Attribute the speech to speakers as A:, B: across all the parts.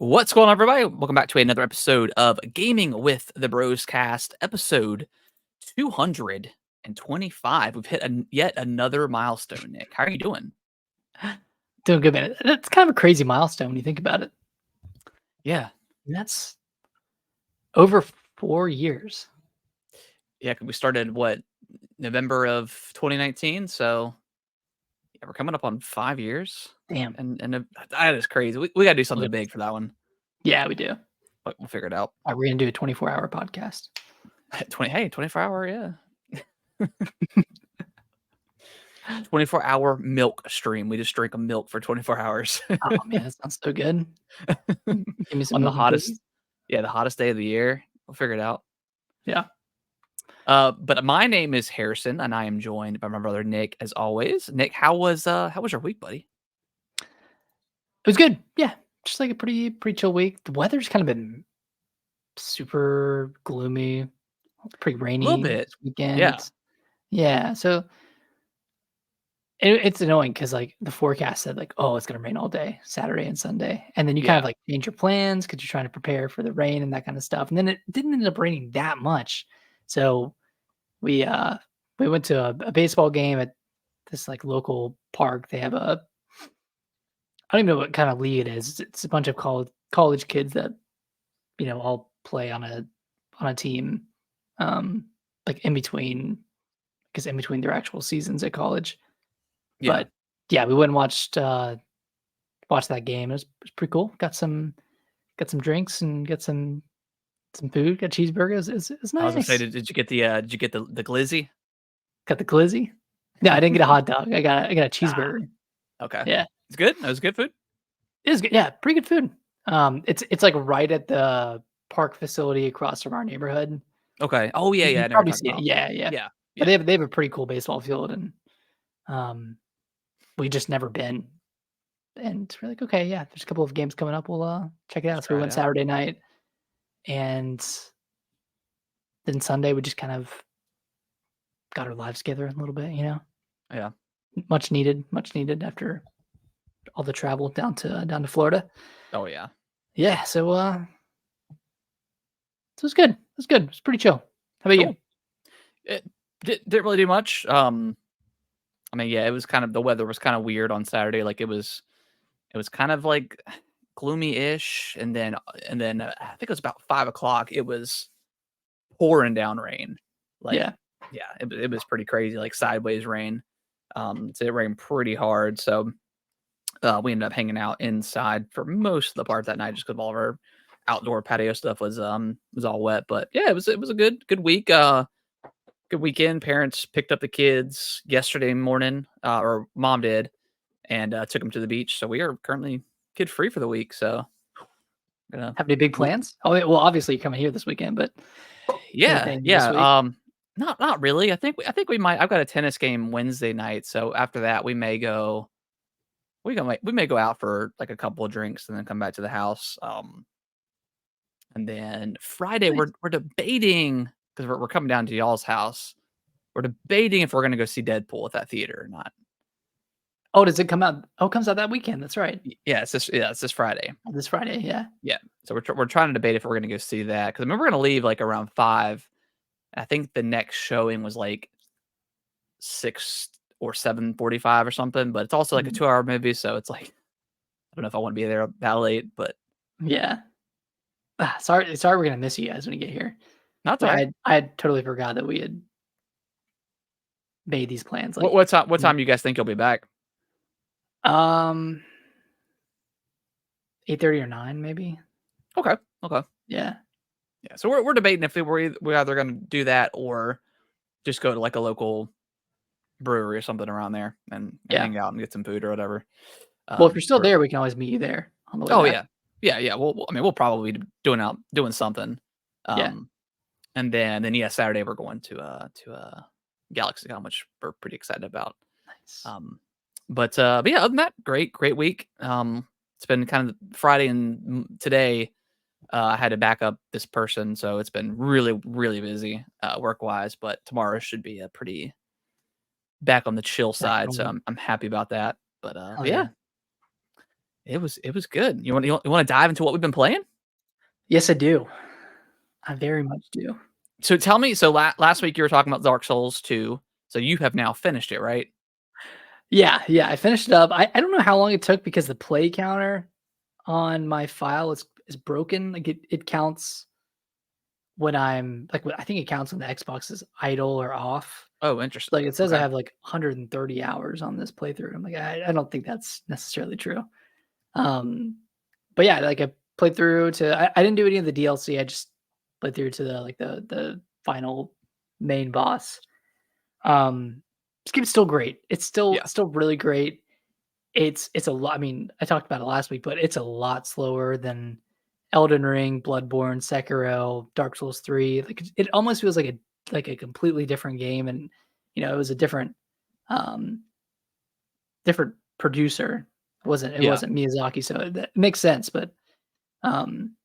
A: What's going on, everybody? Welcome back to another episode of Gaming with the Broscast, episode 225. We've hit yet another milestone, Nick. How are you doing?
B: Doing good, man. That's kind of a crazy milestone when you think about it.
A: Yeah.
B: And that's over 4 years.
A: Yeah, 'cause we started, November of 2019? So, yeah, we're coming up on 5 years.
B: Damn.
A: And that is crazy. We gotta do something big for that one,
B: Yeah, we do.
A: but we'll figure it out.
B: We're gonna do a 24-hour podcast.
A: 24-hour, yeah. 24-hour milk stream. We just drink a milk for 24 hours.
B: Oh man, that sounds so good. Give me some
A: On the
B: milk and
A: hottest
B: cookies.
A: the hottest day of the year. We'll figure it out.
B: Yeah.
A: But my name is Harrison, and I am joined by my brother Nick, as always. Nick, how was your week, buddy?
B: It was good. Yeah. Just like a pretty chill week. The weather's kind of been super gloomy, pretty
A: A little
B: rainy
A: bit.
B: this weekend.
A: Yeah.
B: Yeah, so it's annoying because like the forecast said like, oh, it's gonna rain all day, Saturday and Sunday, and then you kind of
A: Yeah.
B: like change your plans because you're trying to prepare for the rain and that kind of stuff. And then it didn't end up raining that much, so we went to a baseball game at this like local park. They have a I don't even know what kind of league it is. It's a bunch of college kids that all play on a team, um, like in between because in between their actual seasons at college.
A: Yeah.
B: But yeah, we went and watched that game. It was pretty cool. Got some drinks and got some food. Got cheeseburgers. It's
A: I was gonna say,
B: nice.
A: did you get the glizzy?
B: Got the glizzy. No, I didn't get a hot dog. I got a
A: Ah,
B: cheeseburger.
A: okay.
B: Yeah,
A: It's good. That was good food.
B: it was good. Yeah, pretty good food. It's like right at the park facility across from our neighborhood.
A: Okay. Oh yeah, yeah.
B: You
A: I know what you're
B: probably
A: talking
B: see it.
A: about.
B: Yeah, yeah.
A: Yeah.
B: But
A: Yeah.
B: they have a pretty cool baseball field, and um, we just never been. And we're like, okay, yeah, there's a couple of games coming up. We'll check it out.
A: Just
B: So we
A: try it
B: went
A: out.
B: Saturday night, and then Sunday we just kind of got our lives together a little bit.
A: Yeah.
B: Much needed after all the travel down to Florida.
A: Oh yeah.
B: Yeah, so it was good. It was good. It was pretty chill. How about you?
A: Cool. It didn't really do much. I mean, yeah, it was kind of the weather was kind of weird on Saturday. Like it was kind of like gloomy-ish, and then I think it was about 5 o'clock. It was pouring down rain. Like,
B: Yeah.
A: yeah, it was pretty crazy, like sideways rain. So it rained pretty hard. So we ended up hanging out inside for most of the part that night, just because all of our outdoor patio stuff was all wet. But yeah, it was a good week. Good weekend. Parents picked up the kids yesterday morning, or mom did, and took them to the beach. So we are currently kid free for the week. So gonna
B: Have any big
A: look.
B: plans? Oh, well, obviously you're coming here this weekend, but
A: Yeah,
B: anything this
A: yeah.
B: week?
A: Not really. I think we might. I've got a tennis game Wednesday night, so after that we may go. We may go out for like a couple of drinks and then come back to the house. And then Friday
B: Nice.
A: we're debating because we're coming down to y'all's house. We're debating if we're gonna go see Deadpool at that theater or not.
B: Oh, does it come out? Oh, it comes out that weekend. That's right.
A: Yeah, it's this Friday.
B: This Friday. Yeah.
A: Yeah, so we're trying to debate if we're gonna go see that because I remember we're gonna leave like around 5. I think the next showing was like 6 or 7:45 or something, but it's also like a
B: Mhm.
A: 2-hour movie, so it's like I don't know if I want to be there that late, but
B: Yeah. Sorry, we're gonna miss you guys when you get here.
A: not all
B: Like
A: right.
B: I had totally forgot that we had made these plans.
A: What
B: Like,
A: what time what time do you guys think you'll be back?
B: um, 8:30 or 9, maybe.
A: Okay, okay.
B: Yeah.
A: Yeah, so we're debating if we're either gonna do that or just go to like a local brewery or something around there and
B: Yeah.
A: hang out and get some food or whatever.
B: Well, if you're still
A: Or
B: there, we can always meet you there on the way
A: oh
B: back.
A: yeah, yeah. I mean, we'll probably be doing something.
B: Yeah.
A: Um, and then yeah, Saturday we're going to GalaxyCon, which we're pretty excited about.
B: Nice.
A: But yeah, other than that, great week. It's been kind of Friday and today. I had to back up this person, so it's been really busy work wise. But tomorrow should be a pretty back on the chill
B: Back
A: side, so
B: normal.
A: I'm happy about that. But
B: Hell
A: yeah,
B: yeah.
A: It was good. You wanna dive into what we've been playing?
B: Yes, I do. I very much do.
A: So tell me, so last week you were talking about Dark Souls 2, so you have now finished it, right?
B: Yeah, yeah, I finished it up. I don't know how long it took because the play counter on my file is broken. Like it counts when I'm like I think it counts when the Xbox is idle or off.
A: Oh, interesting.
B: Like it says I
A: Okay.
B: have like 130 hours on this playthrough. I'm like, I don't think that's necessarily true. Um, but yeah, like I played through to I didn't do any of the DLC. I just played through to the final main boss. This game's still great. It's still
A: Yeah.
B: still really great. It's a lot. I mean, I talked about it last week, but it's a lot slower than Elden Ring, Bloodborne, Sekiro, Dark Souls 3. Like it almost feels like a completely different game, and it was a um different producer. It
A: Yeah.
B: wasn't Miyazaki, so that makes sense. But um,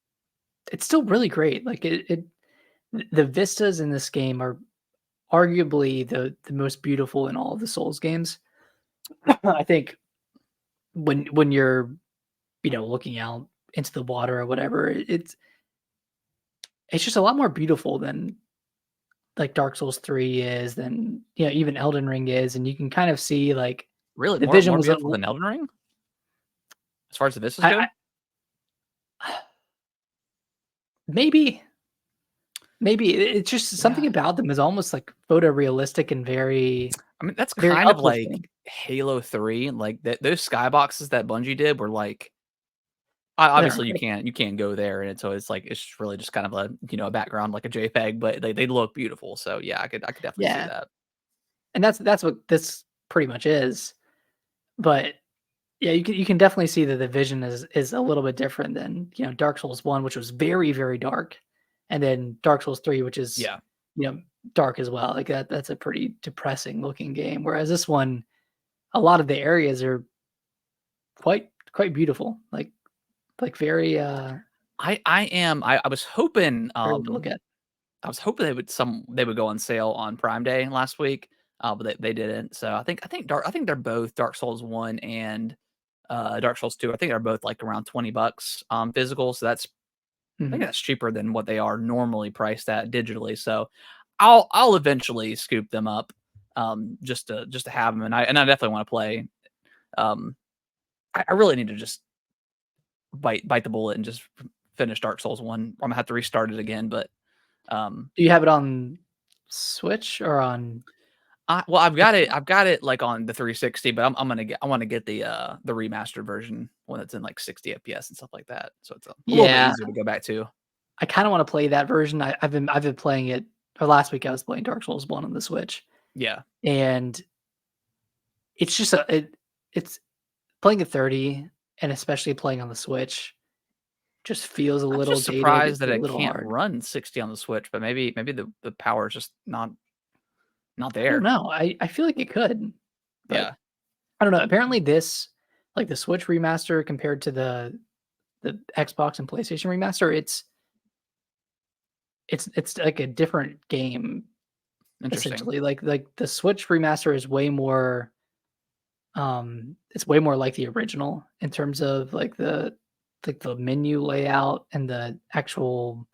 B: it's still really great. Like the vistas in this game are arguably the most beautiful in all of the Souls games. I think when you're looking out into the water or whatever, it's just a lot more beautiful than like Dark Souls 3 is, than even Elden Ring is, and you can kind of see like
A: Really?
B: the
A: More
B: vision
A: more
B: was a
A: beautiful than Elden Ring? As far as the vistas
B: I
A: go?
B: maybe it's just something
A: Yeah.
B: about them is almost like photorealistic and very
A: I mean, that's
B: very
A: kind of like
B: uplifting.
A: Halo 3, like, those skyboxes that Bungie did were like
B: They're
A: obviously
B: great.
A: you can't go there, and so it's like it's just really just kind of a background like a JPEG, but they look beautiful, so yeah, I could definitely see
B: Yeah,
A: that.
B: and that's what this pretty much is. But yeah, you can definitely see that the vision is a little bit different than, Dark Souls 1, which was very, very dark, and then Dark Souls 3, which is,
A: Yeah.
B: you know, dark as well. Like that's a pretty depressing looking game. Whereas this one, a lot of the areas are quite beautiful. Like very
A: I was hoping,
B: very to look at.
A: they would go on sale on Prime Day last week, but they didn't. So I think they're both Dark Souls 1 and Dark Souls 2. I think they're both like around $20 physical. So I think
B: Mhm.
A: that's cheaper than what they are normally priced at digitally. So I'll eventually scoop them up just to have them, and I definitely want to play. Um, I really need to just bite the bullet and just finish Dark Souls 1. I'm gonna have to restart it again, but um
B: Do you have it on Switch or on
A: well,
B: Xbox?
A: I've got it, like, on the 360, but I wanna get the remastered version when it's in, like, 60 FPS and stuff like that, so it's a little bit
B: Yeah,
A: easier to go back to.
B: I kinda wanna play that version. I've been playing it, or last week I was playing Dark Souls 1 on the Switch,
A: Yeah.
B: and it's just it's playing at 30, and especially playing on the Switch, just feels a
A: I'm
B: little
A: just
B: dated,
A: surprised
B: it's
A: that
B: a
A: it
B: little
A: can't
B: hard.
A: run 60 on the Switch, but maybe the power is just not
B: I don't
A: there.
B: know, I feel like it could, but
A: Yeah.
B: I don't know, apparently this like, the Switch remaster compared to the Xbox and PlayStation remaster, it's like a different game,
A: Interesting.
B: essentially. Like, the Switch remaster is way more, it's way more like the original in terms of, like, the menu layout and the actual,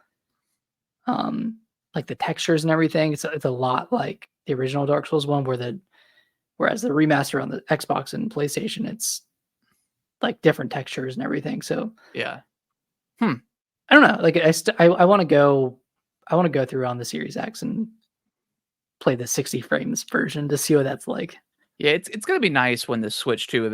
B: um, like, the textures and everything. It's a lot like the original Dark Souls 1, whereas the remaster on the Xbox and PlayStation, it's, like, different textures and everything. So,
A: Yeah. Hmm.
B: I don't know, like, I wanna go through on the Series X and play the 60 frames version to see what that's like.
A: Yeah, it's gonna be nice when the Switch 2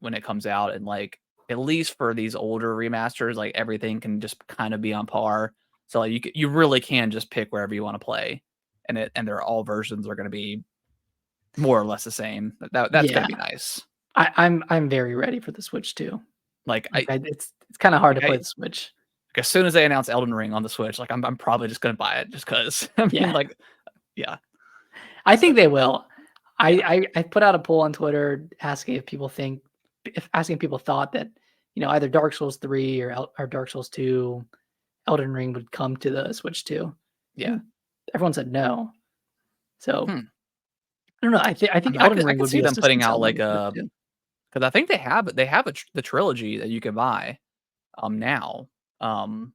A: when it comes out and, like, at least for these older remasters, like, everything can just kinda be on par. So, like, you really can just pick wherever you wanna play, and they're all versions are gonna be more or less the same. That's gonna
B: Yeah,
A: be nice.
B: I'm very ready for the Switch too.
A: Like,
B: Like, it's kinda hard to
A: I
B: play the Switch.
A: as soon as they announce Elden Ring on the Switch, like, I'm probably just gonna buy it just 'cause. I mean,
B: Yeah,
A: like yeah.
B: I
A: So,
B: think they will.
A: yeah.
B: I put out a poll on Twitter asking if asking if people thought that, either Dark Souls 3 or Dark Souls 2, Elden Ring would come to the Switch too,
A: Yeah.
B: and everyone said no. So,
A: Hmm.
B: I don't know, I think
A: I
B: Elden
A: could
B: Ring would
A: see
B: be a
A: them
B: system
A: putting out,
B: seller on
A: like,
B: the Switch
A: a
B: too.
A: because I think they have the trilogy that you can buy, now, um,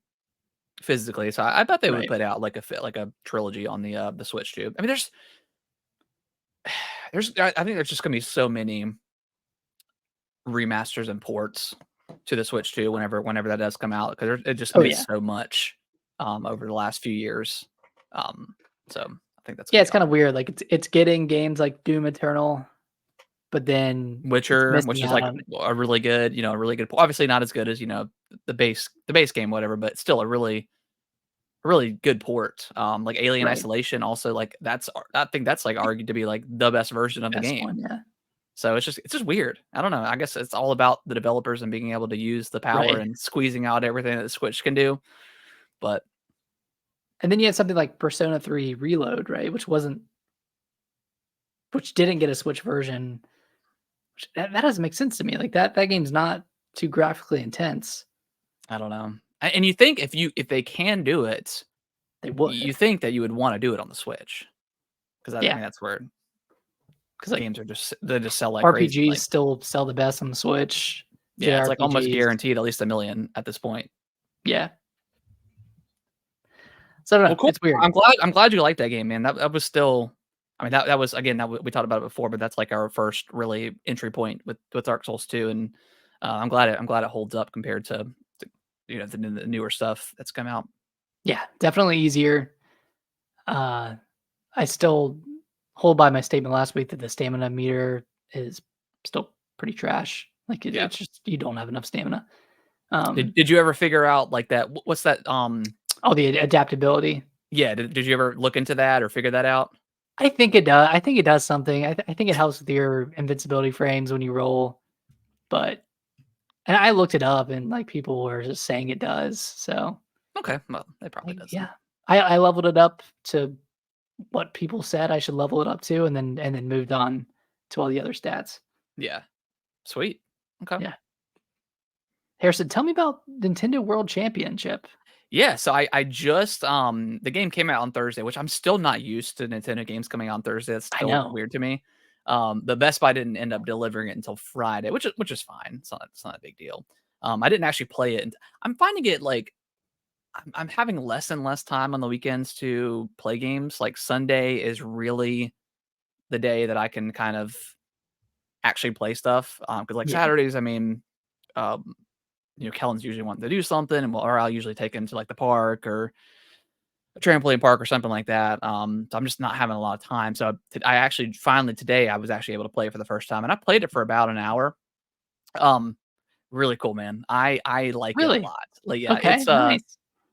A: physically, so I bet they would
B: Right.
A: put out, like a trilogy on the Switch too. I mean, I think there's just gonna be so many remasters and ports to the Switch too whenever that does come out, because it just
B: Oh,
A: made
B: yeah.
A: so much, over the last few years, um, so I think that's
B: Yeah,
A: gonna be
B: it's kinda
A: awesome.
B: weird, like, it's getting games like Doom Eternal, but then it's
A: Witcher, which
B: missing
A: is
B: out
A: like
B: on
A: a really good, a really good, obviously not as good as, the base game, whatever, but still a really good port. Like Alien
B: right,
A: Isolation also, like, I think that's, like, argued to be, like, the best version of the
B: best one,
A: game.
B: yeah.
A: So it's just weird. I don't know. I guess it's all about the developers and being able to use the power
B: Right.
A: and squeezing out everything that the Switch can do. But
B: And then you had something like Persona 3 Reload, right, which didn't get a Switch version, which that doesn't make sense to me, like, that game's not too graphically intense.
A: I don't know. And you think if they can do it,
B: They
A: you
B: would.
A: think that you would wanna do it on the Switch, 'cause I
B: Yeah,
A: mean, that's where
B: because like,
A: games are just they just sell like crazy,
B: RPGs
A: like
B: still sell the best on the Switch,
A: yeah, it's, like, almost
B: JRPGs.
A: guaranteed at least 1,000,000 at this point.
B: Yeah. So I don't
A: Well,
B: know,
A: cool.
B: it's weird.
A: I'm glad you liked that game, man. That was still I mean, that was again, we talked about it before, but that's, like, our first really entry point with Dark Souls 2, and, I'm glad it holds up compared to, the newer stuff that's come out.
B: Yeah, definitely easier. Uh, I still hold by my statement last week that the stamina meter is still pretty trash. Like,
A: Yeah.
B: it's just you don't have enough stamina.
A: Did you ever figure out, like, that what's that,
B: Oh, the adaptability.
A: yeah, did you ever look into that or figure that out?
B: I think it does something. I think it helps with your invincibility frames when you roll, but and I looked it up and, like, people were just saying it does, so,
A: Okay, well, it probably
B: I
A: doesn't.
B: yeah. I leveled it up to what people said I should level it up to, and then moved on to all the other stats.
A: Yeah. Sweet. Okay.
B: Yeah. Harrison, tell me about Nintendo World Championship.
A: Yeah, so I just, the game came out on Thursday, which I'm still not used to Nintendo games coming out on Thursday. That's
B: I
A: still
B: know.
A: weird to me. The Best Buy didn't end up delivering it until Friday, which is fine. It's not a big deal. I didn't actually play it, and I'm finding it like I'm having less and less time on the weekends to play games. Like Sunday is really the day that I can kind of actually play stuff. Because like
B: Yeah.
A: Saturdays, I mean, um, Kellen's usually wanting to do something, or I'll usually take him to like the park or a trampoline park or something like that. So I'm just not having a lot of time. So I actually finally today I was actually able to play it for the first time, and I played it for about an hour. Um, Really cool, man. I like it a
B: Really?
A: lot. Like, yeah,
B: Okay, nice.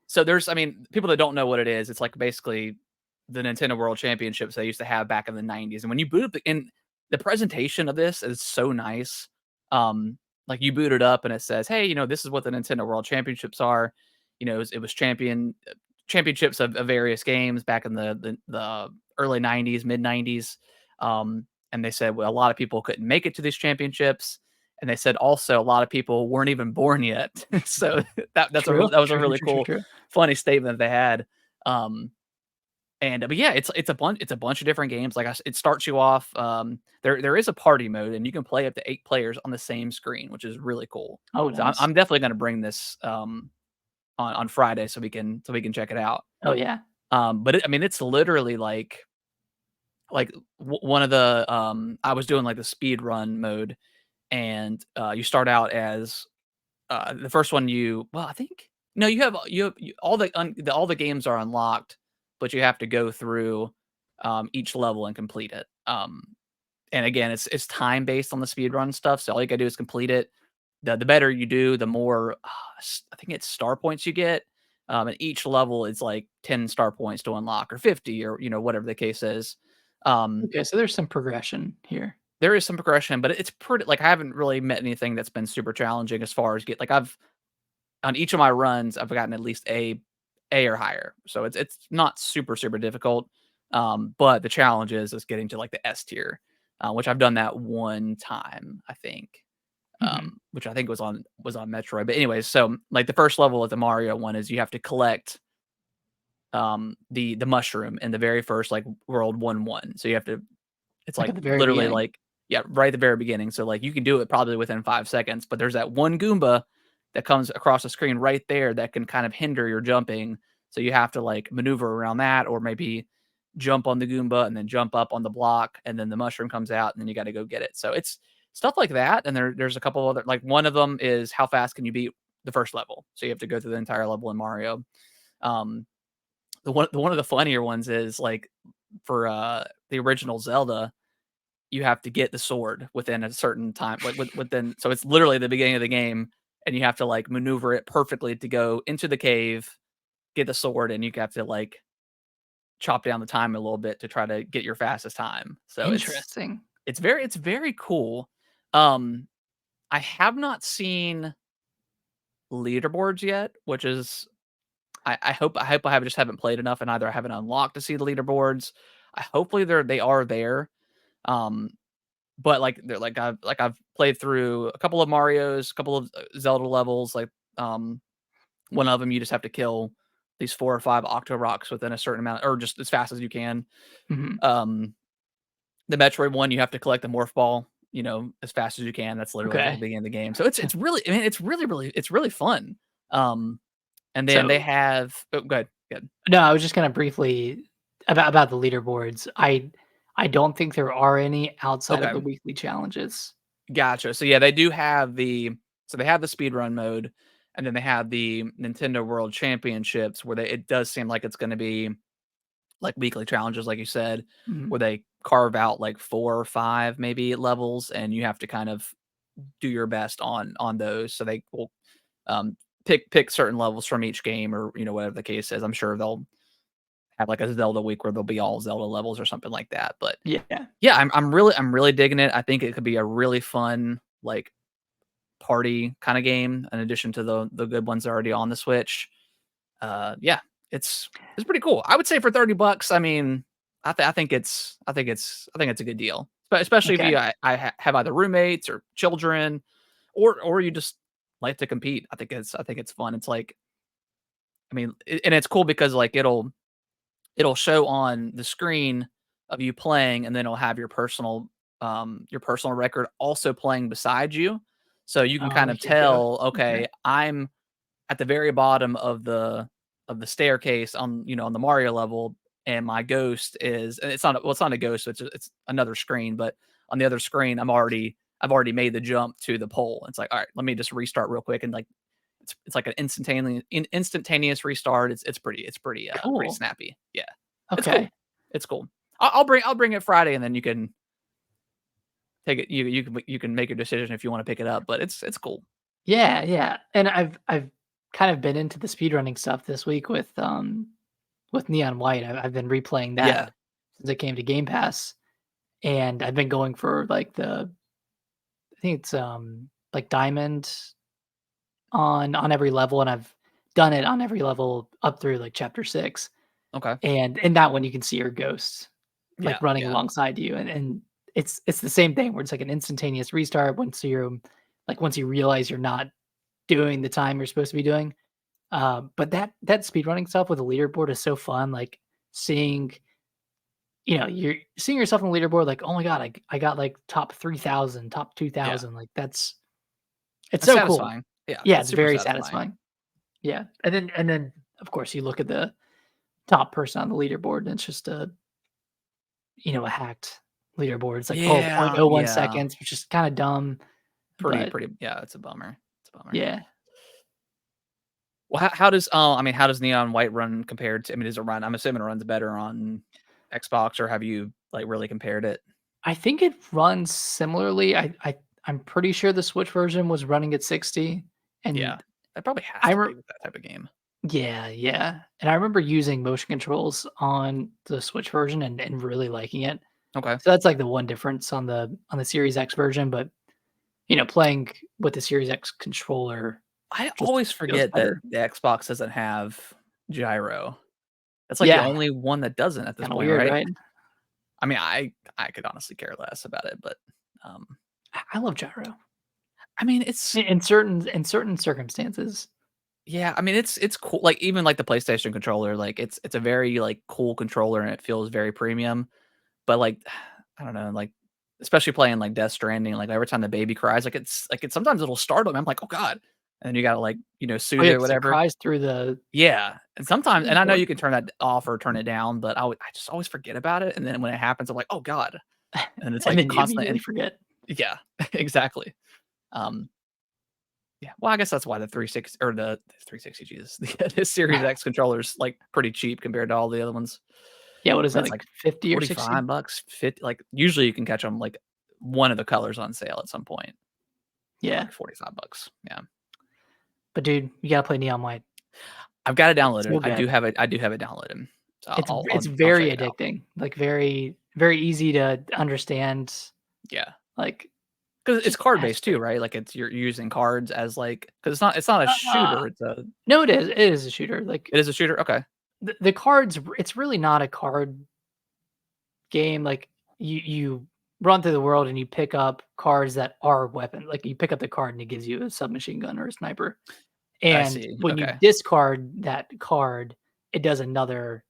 A: so there's I mean, people that don't know what it is, it's like basically the Nintendo World Championships they used to have back in the 90s. And when you boot up the presentation of this is so nice. Like you boot it up and it says, "Hey, this is what the Nintendo World Championships are." It was championships of various games back in the early 90s, mid 90s. And they said, well, a lot of people couldn't make it to these championships, and they said also a lot of people weren't even born yet. So
B: True,
A: that was a
B: true,
A: really
B: true, true,
A: cool,
B: true.
A: funny statement that they had. Um, but yeah, it's a bunch of different games. Like it starts you off. There is a party mode, and you can play up to 8 players on the same screen, which is really cool.
B: Oh,
A: So I'm,
B: nice.
A: I'm definitely going to bring this on Friday so we can check it out.
B: Oh, yeah.
A: But I mean, it's literally like one of the I was doing like the speed run mode, and you start out as the first one. I think no, all the games are unlocked, but you have to go through each level and complete it. And again, it's time based on the speed run stuff. So all you gotta do is complete it. The better you do, the more I think it's star points you get. And each level is like 10 star points to unlock, or 50, or whatever the case is. Um,
B: Okay, so there's some progression here.
A: there is some progression, but it's pretty like I haven't really met anything that's been super challenging as far as get like I've on each of my runs, I've gotten at least A or higher. So it's not super, super difficult. But the challenge is getting to like the S tier, which I've done that one time, I think.
B: Mhm.
A: Which I think was on Metroid. But anyways, so like the first level of the Mario one is you have to collect the mushroom in the very first like world 1-1. So you have to it's
B: Like,
A: like
B: at the very
A: literally
B: beginning.
A: like Yeah, right at the very beginning. So like you can do it probably within 5 seconds, but there's that one Goomba that comes across the screen right there that can kind of hinder your jumping. So you have to like maneuver around that, or maybe jump on the Goomba and then jump up on the block, and then the mushroom comes out, and then you got to go get it. So it's stuff like that. And there's a couple other, like one of them is how fast can you beat the first level? So you have to go through the entire level in Mario. Um, the one of the funnier ones is like for the original Zelda, you have to get the sword within a certain time, like within. So it's literally the beginning of the game, and you have to like maneuver it perfectly to go into the cave, get the sword, and you have to like chop down the time a little bit to try to get your fastest time. So
B: Interesting.
A: it's very cool. Um, I have not seen leaderboards yet, which is I hope I haven't played enough, and either I haven't unlocked to see the leaderboards. Hopefully they are there. Um, but like they're I've played through a couple of Mario's, a couple of Zelda levels. Like one of them you just have to kill these 4 or 5 Octo Rocks within a certain amount, or just as fast as you can.
B: Mhm.
A: Um, the Metroid one, you have to collect the Morph Ball, as fast as you can. That's literally like the
B: Okay.
A: beginning of the game. So it's really, I mean, it's really fun. Um, and then they
B: So
A: have go ahead, good.
B: no, I was just gonna briefly about the leaderboards. I don't think there are any outside of
A: Okay,
B: the weekly challenges.
A: gotcha. So yeah, they do have they have the speedrun mode, and then they have the Nintendo World Championships where it does seem like it's going to be like weekly challenges, like you said,
B: Mhm.
A: where they carve out like 4 or 5 maybe levels, and you have to kind of do your best on those. So they will um, pick certain levels from each game, or whatever the case is. I'm sure they'll have like a Zelda week where they'll be all Zelda levels or something like that. But
B: Yeah.
A: yeah, I'm really digging it. I think it could be a really fun like party kind of game in addition to the good ones already on the Switch. Yeah, it's pretty cool. I would say for $30, I mean, I think it's a good deal. Especially if
B: Okay.
A: have either roommates or children, or you just like to compete. I think it's fun. It's like, I mean, and it's cool because like it'll show on the screen of you playing, and then it'll have your personal record also playing beside you. So you can
B: Oh,
A: kind of
B: here we go.
A: tell,
B: Okay.
A: okay, I'm at the very bottom of the staircase on the Mario level, and my ghost is, and it's not a ghost, it's another screen, but on the other screen I've already made the jump to the pole. It's like, all right, let me just restart real quick, and like it's like an instantaneous restart. It's pretty
B: Cool.
A: snappy. Yeah. It's
B: Okay.
A: cool. It's cool. I'll bring it Friday, and then you can take it. You can make your decision if you want to pick it up, but it's cool.
B: Yeah, yeah. And I've kind of been into the speedrunning stuff this week with Neon White. I've been replaying
A: Yeah.
B: that since it came to Game Pass, and I've been going for like I think it's like diamond on every level, and I've done it on every level up through like chapter 6.
A: Okay.
B: And in that one you can see your ghosts like
A: Yeah.
B: running
A: Yeah.
B: alongside you, and it's the same thing where it's like an instantaneous restart once you realize you're not doing the time you're supposed to be doing. But that speedrunning stuff with the leaderboard is so fun, like seeing, you're seeing yourself on the leaderboard like, "Oh my god, I got like top 3,000, top
A: Yeah.
B: 2,000." Like it's
A: It's
B: so cool.
A: satisfying. Yeah.
B: Yeah,
A: It's
B: it's
A: super
B: very
A: satisfying.
B: satisfying. Yeah. And then of course you look at the top person on the leaderboard and it's just a hacked leaderboard. It's like, oh, point
A: Yeah.
B: oh one
A: Yeah.
B: seconds, which is kind of dumb, but
A: Pretty. Yeah. It's a bummer. It's a bummer.
B: yeah.
A: Well, how does Neon White run compared to? I mean, does it run? I'm assuming it runs better on Xbox, or have you like really compared it?
B: I think it runs similarly. I'm pretty sure the Switch version was running at 60,
A: Yeah.
B: and
A: It probably has
B: I
A: to
B: re
A: be with that type of game.
B: yeah, yeah, and I remember using motion controls on the Switch version and really liking it.
A: Okay.
B: So that's like the one difference on the Series X version, but, playing with the Series X controller
A: I
B: just
A: always
B: feels
A: forget that
B: better.
A: the Xbox doesn't have gyro. That's like the
B: Yeah,
A: only one that doesn't at this
B: kinda
A: point,
B: weird,
A: right?
B: right?
A: I mean, I could honestly care less about it, but um,
B: I love gyro
A: I mean, it's
B: in certain circumstances.
A: yeah, I mean, it's cool. Like even like the PlayStation controller, like it's a very like cool controller, and it feels very premium. But like, I don't know, like especially playing like Death Stranding, like every time the baby cries, like it's sometimes it'll startle me. I'm like, oh god, and then you gotta like
B: Oh,
A: soothe
B: yeah,
A: it or
B: 'cause it
A: whatever.
B: cries through the
A: Yeah, and sometimes,
B: really
A: and I know you
B: important.
A: can turn that off or turn it down, but I just always forget about it, and then when it happens, I'm like, oh god, and it's
B: And
A: like
B: then you
A: constant.
B: immediately
A: And
B: forget.
A: yeah, exactly. Um, yeah, well, I guess that's why the 360 or the 360, Jesus, the Series X controller's like pretty cheap compared to all the other ones.
B: Yeah, what is
A: But
B: that,
A: it's
B: like
A: like
B: 50 or 60?
A: $45, 50, like usually you can catch them like one of the colors on sale at some point for
B: Yeah.
A: like $45. Yeah.
B: But dude, you gotta play Neon White.
A: I've got it
B: It's
A: downloaded.
B: so good.
A: I do have it downloaded. So
B: It's
A: I'll
B: it's
A: I'll
B: very
A: check it out.
B: addicting, like, very very easy to understand,
A: Yeah.
B: like,
A: 'Cause it's
B: just
A: card
B: it's
A: based too,
B: great.
A: right? Like you're using cards as like, because it's not a
B: Uh,
A: shooter,
B: no, it is a shooter, like,
A: it is a shooter? Okay.
B: the cards it's really not a card game, like, you run through the world and you pick up cards that are weapon like, you pick up the card and it gives you a submachine gun or a sniper,
A: I
B: and
A: see.
B: when you
A: Okay.
B: discard that card, it does another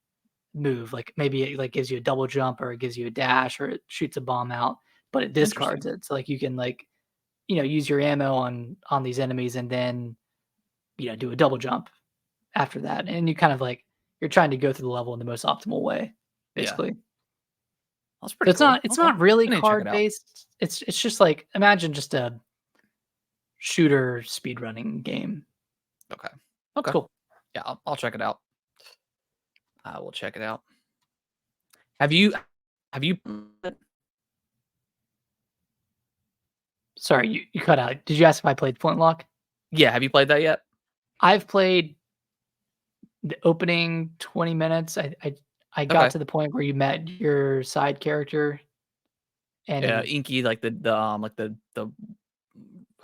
B: move, like, maybe it, like, gives you a double jump or it gives you a dash or it shoots a bomb out, but it discards
A: Interesting.
B: it, so, like, you can, like, use your ammo on these enemies and then, do a double jump after that, and you kind of, like you're trying to go through the level in the most optimal way,
A: Yeah.
B: basically.
A: That's
B: So
A: pretty
B: it's
A: cool.
B: not it's
A: Okay.
B: not really
A: I need to check it
B: card
A: out.
B: based, it's just, like, imagine just a shooter speedrunning game.
A: Okay.
B: It's
A: Okay.
B: cool.
A: Yeah, I'll check it out. I will check it out. Have you
B: Sorry, you cut out. Did you ask if I played Flintlock?
A: yeah, have you played that yet?
B: I've played the opening 20 minutes. I got
A: Okay.
B: to the point where you met your side character and
A: Yeah,
B: he
A: Inky, like like the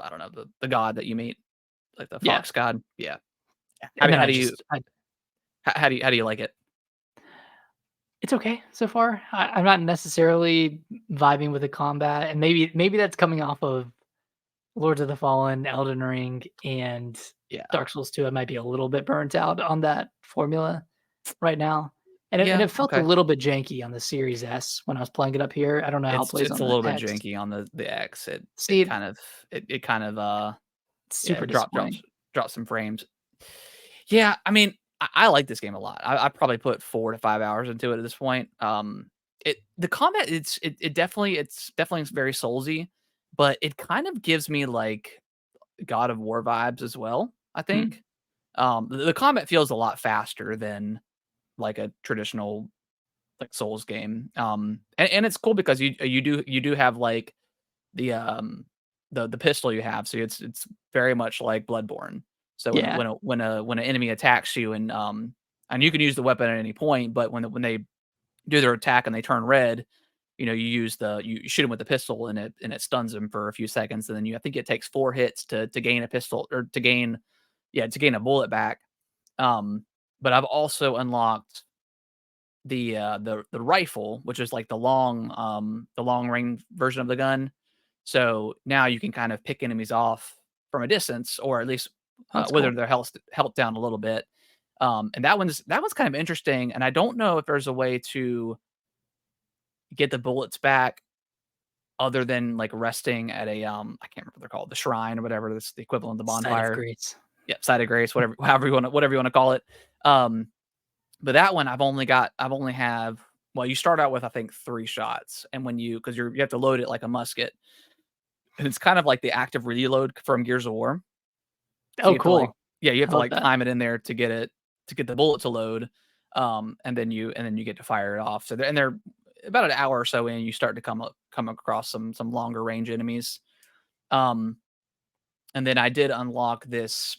A: I don't know, the god that you meet, like the
B: yeah,
A: fox god. Yeah.
B: and then
A: How
B: I
A: do you
B: just I
A: how do you like it?
B: it's okay so far. I'm not necessarily vibing with the combat, and maybe that's coming off of Lords of the Fallen, Elden Ring, and
A: Yeah.
B: Dark Souls 2. I might be a little bit burnt out on that formula right now, and
A: Yeah,
B: it felt a
A: okay.
B: little bit janky on the Series S when I was playing it up here. I don't know how it plays
A: It's
B: on
A: a
B: the
A: little bit
B: X.
A: janky on the X. It
B: See,
A: kind of it kind of
B: it's
A: yeah,
B: super disappointing.
A: drops some frames. Yeah, I mean, I like this game a lot. I probably put 4 to 5 hours into it at this point. The combat, it's definitely very soulsy, but it kind of gives me like God of War vibes as well, I
B: Hmm.
A: think. The combat feels a lot faster than like a traditional like Souls game. And it's cool because you do have like the the pistol you have, so it's very much like Bloodborne. So
B: Yeah,
A: when an enemy attacks you and you can use the weapon at any point, but when they do their attack and they turn red, you shoot them with the pistol and it stuns them for a few seconds, and then I think it takes 4 hits to gain a pistol or to gain a bullet back. Um, but I've also unlocked the rifle, which is like the long range version of the gun. So now you can kind of pick enemies off from a distance, or at least
B: that's
A: whether
B: cool.
A: their health down a little bit. And that one's kind of interesting. And I don't know if there's a way to get the bullets back other than like resting at a I can't remember what they're called, the shrine or whatever. That's the equivalent of the
B: Site of
A: bonfire.
B: Grace.
A: Yep, side of grace, whatever you want to call it. Um, But that one I've only have well, you start out with, I think, 3 shots, and when because you have to load it like a musket, and it's kind of like the active reload from Gears of War. So you
B: Oh,
A: have to, like
B: cool.
A: yeah, you have
B: I
A: to,
B: love
A: like,
B: that.
A: time it in there to get the bullet to load, and then you get to fire it off. So they're about an hour or so in, you start to come across some longer range enemies. Um, and then I did unlock this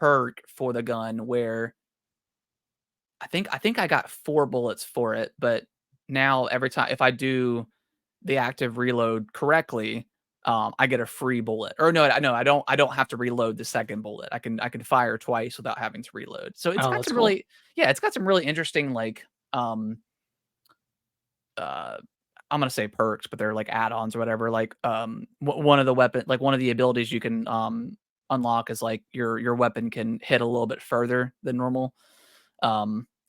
A: perk for the gun where I think I got 4 bullets for it, but now every time if I do the active reload correctly, I get a free bullet. Or no, I don't have to reload the second bullet. I can fire twice without having to reload. So it's
B: Oh,
A: got
B: that's
A: some
B: cool.
A: really yeah, it's got some really interesting like uh I'm gonna say perks, but they're like add-ons or whatever. Like one of the weapon like one of the abilities you can unlock is like your weapon can hit a little bit further than normal.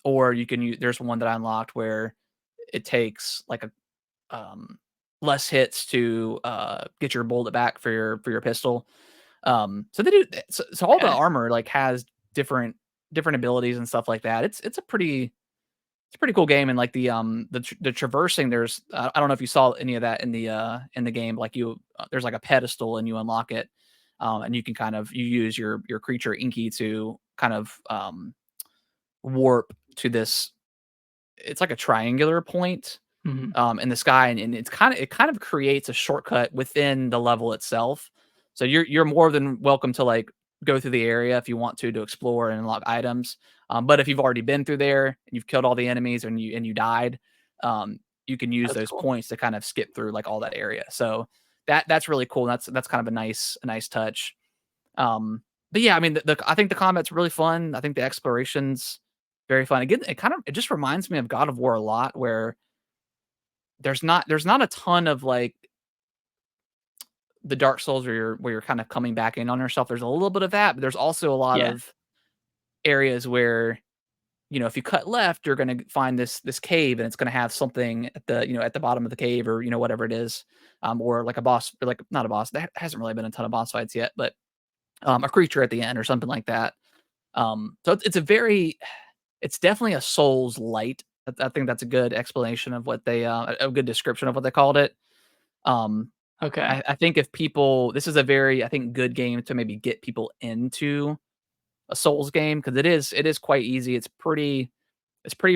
A: Or you can use there's one that I unlocked where it takes like a um less hits to get your bullet back for your pistol. So they do so all the
B: Okay.
A: armor like has different abilities and stuff like that. It's a pretty cool game, and like the traversing. There's I don't know if you saw any of that in the game. Like there's like a pedestal and you unlock it, and you can kind of you use your creature Inky to kind of warp to this. It's like a triangular point
B: Mhm.
A: in the sky, and it kind of creates a shortcut within the level itself. So you're more than welcome to like go through the area if you want to explore and unlock items. But if you've already been through there and you've killed all the enemies and you died, you can use
B: That's
A: those
B: cool.
A: points to kind of skip through like all that area. So that's really cool. That's kind of a nice touch. But yeah, I mean I think the combat's really fun. I think the exploration's very fun. Again, it just reminds me of God of War a lot, where there's not a ton of like the Dark Souls where you're kind of coming back in on yourself. There's a little bit of that, but there's also a lot
B: Yeah.
A: of areas where, if you cut left, you're gonna find this cave and it's gonna have something at the bottom of the cave, or whatever it is. Or like a boss, or like not a boss. There hasn't really been a ton of boss fights yet, but a creature at the end or something like that. So it's definitely a Souls light. I think that's a good explanation of what they a good description of what they called it. Um,
B: Okay.
A: I think if people this is a very, I think, good game to maybe get people into a Souls game, because it is quite easy. It's pretty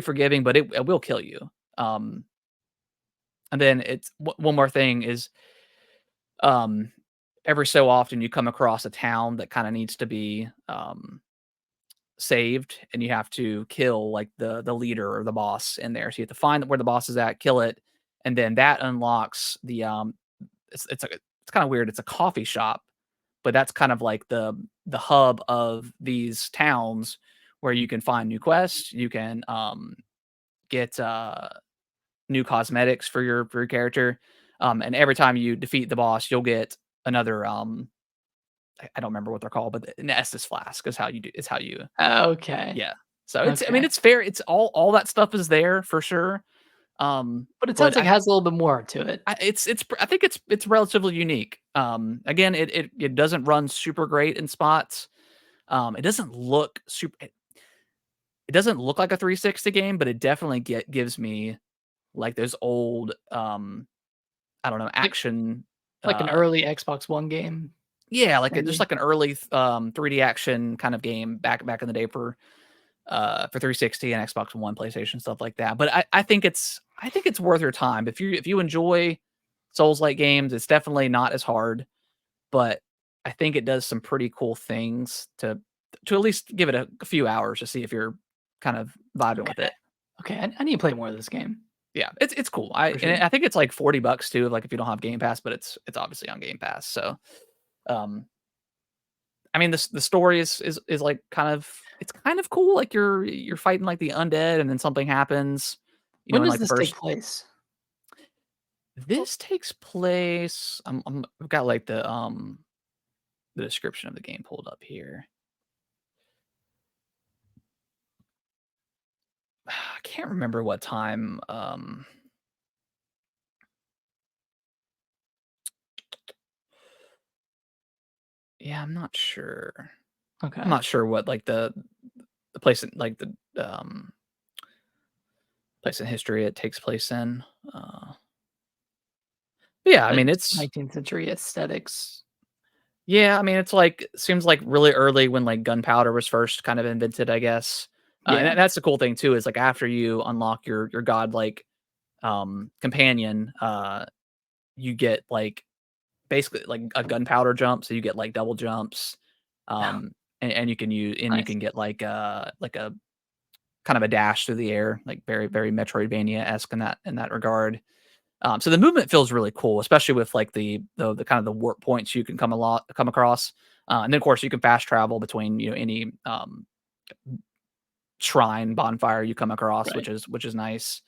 A: forgiving, but it will kill you. Um, and then one more thing is, um, every so often you come across a town that kind of needs to be saved, and you have to kill like the leader or the boss in there. So you have to find where the boss is at, kill it, and then that unlocks the it's kind of weird. It's a coffee shop, but that's kind of like the hub of these towns where you can find new quests. You can get new cosmetics for your character. And every time you defeat the boss, you'll get another I don't remember what they're called, but an Estus flask is how you
B: Okay.
A: yeah. So I mean
B: Okay.
A: it's fair. It's all that stuff is there for sure.
B: But it sounds
A: But
B: like it has a little bit more to it.
A: I think it's relatively unique. Again, it doesn't run super great in spots. It doesn't look super. It doesn't look like a 360 game, but it definitely gives me like those old I don't know,
B: Like
A: action.
B: like an
A: Uh,
B: early Xbox One game,
A: yeah, like just
B: maybe?
A: like an early 3D action kind of game back in the day for 360 and Xbox One, PlayStation, stuff like that. But I think it's worth your time if you enjoy Souls-like games. It's definitely not as hard, but I think it does some pretty cool things to at least give it a few hours to see if you're kind of vibing
B: Okay.
A: with it.
B: Okay, I need to play more of this game
A: Yeah, it's cool. I
B: for
A: and
B: sure.
A: I think it's like $40 too, like if you don't have Game Pass, but it's obviously on Game Pass. So, um, I mean, the story is like it's kind of cool. Like you're fighting like the undead, and then something happens.
B: When
A: In
B: does
A: like the
B: this take
A: first.
B: place?
A: This takes place. I've got like the description of the game pulled up here. I can't remember what time. Yeah, I'm not sure. I'm
B: Okay.
A: not sure what like the place in like the place in history it takes place in. But yeah, I
B: But
A: mean
B: it's
A: it's
B: 19th century aesthetics.
A: yeah, I mean it's like seems like really early when like gunpowder was first kind of invented, I guess. And
B: Yeah.
A: that's the cool thing too is like after you unlock your godlike companion, you get like basically like a gunpowder jump, so you get like double jumps.
B: Oh,
A: And you
B: nice.
A: can get like a kind of a dash through the air, like very Metroidvania-esque in that regard. So the movement feels really cool, especially with like the kind of the warp points you can come across. And then of course you can fast travel between any shrine bonfire you come across,
B: Right.
A: which is nice.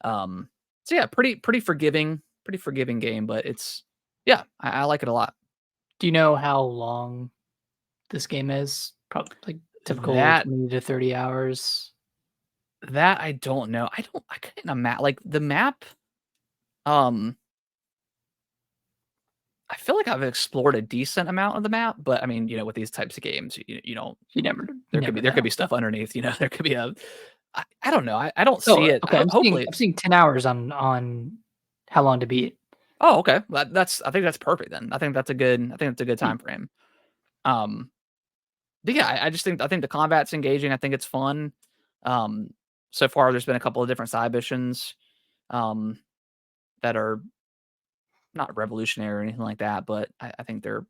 A: Um, so yeah, pretty forgiving game, but it's yeah, I like it a lot.
B: Do you know how long this game is? Probably like typical
A: That
B: 20 to 30 hours.
A: that I don't know. I can't imagine like the map. Um, I feel like I've explored a decent amount of the map, but I mean, with these types of games, you don't.
B: You never
A: There could
B: know.
A: be stuff underneath. There could be a. I don't know. I don't see
B: Oh,
A: it.
B: okay.
A: Hopefully,
B: I'm
A: it's.
B: seeing 10 hours on how long to beat.
A: Oh, okay. That's. I think that's perfect then. I think that's a good. I think that's a good
B: Hmm,
A: time frame. Um, but yeah, I think the combat's engaging. I think it's fun. Um, so far there's been a couple of different side missions, um, that are not revolutionary or anything like that, but I think they're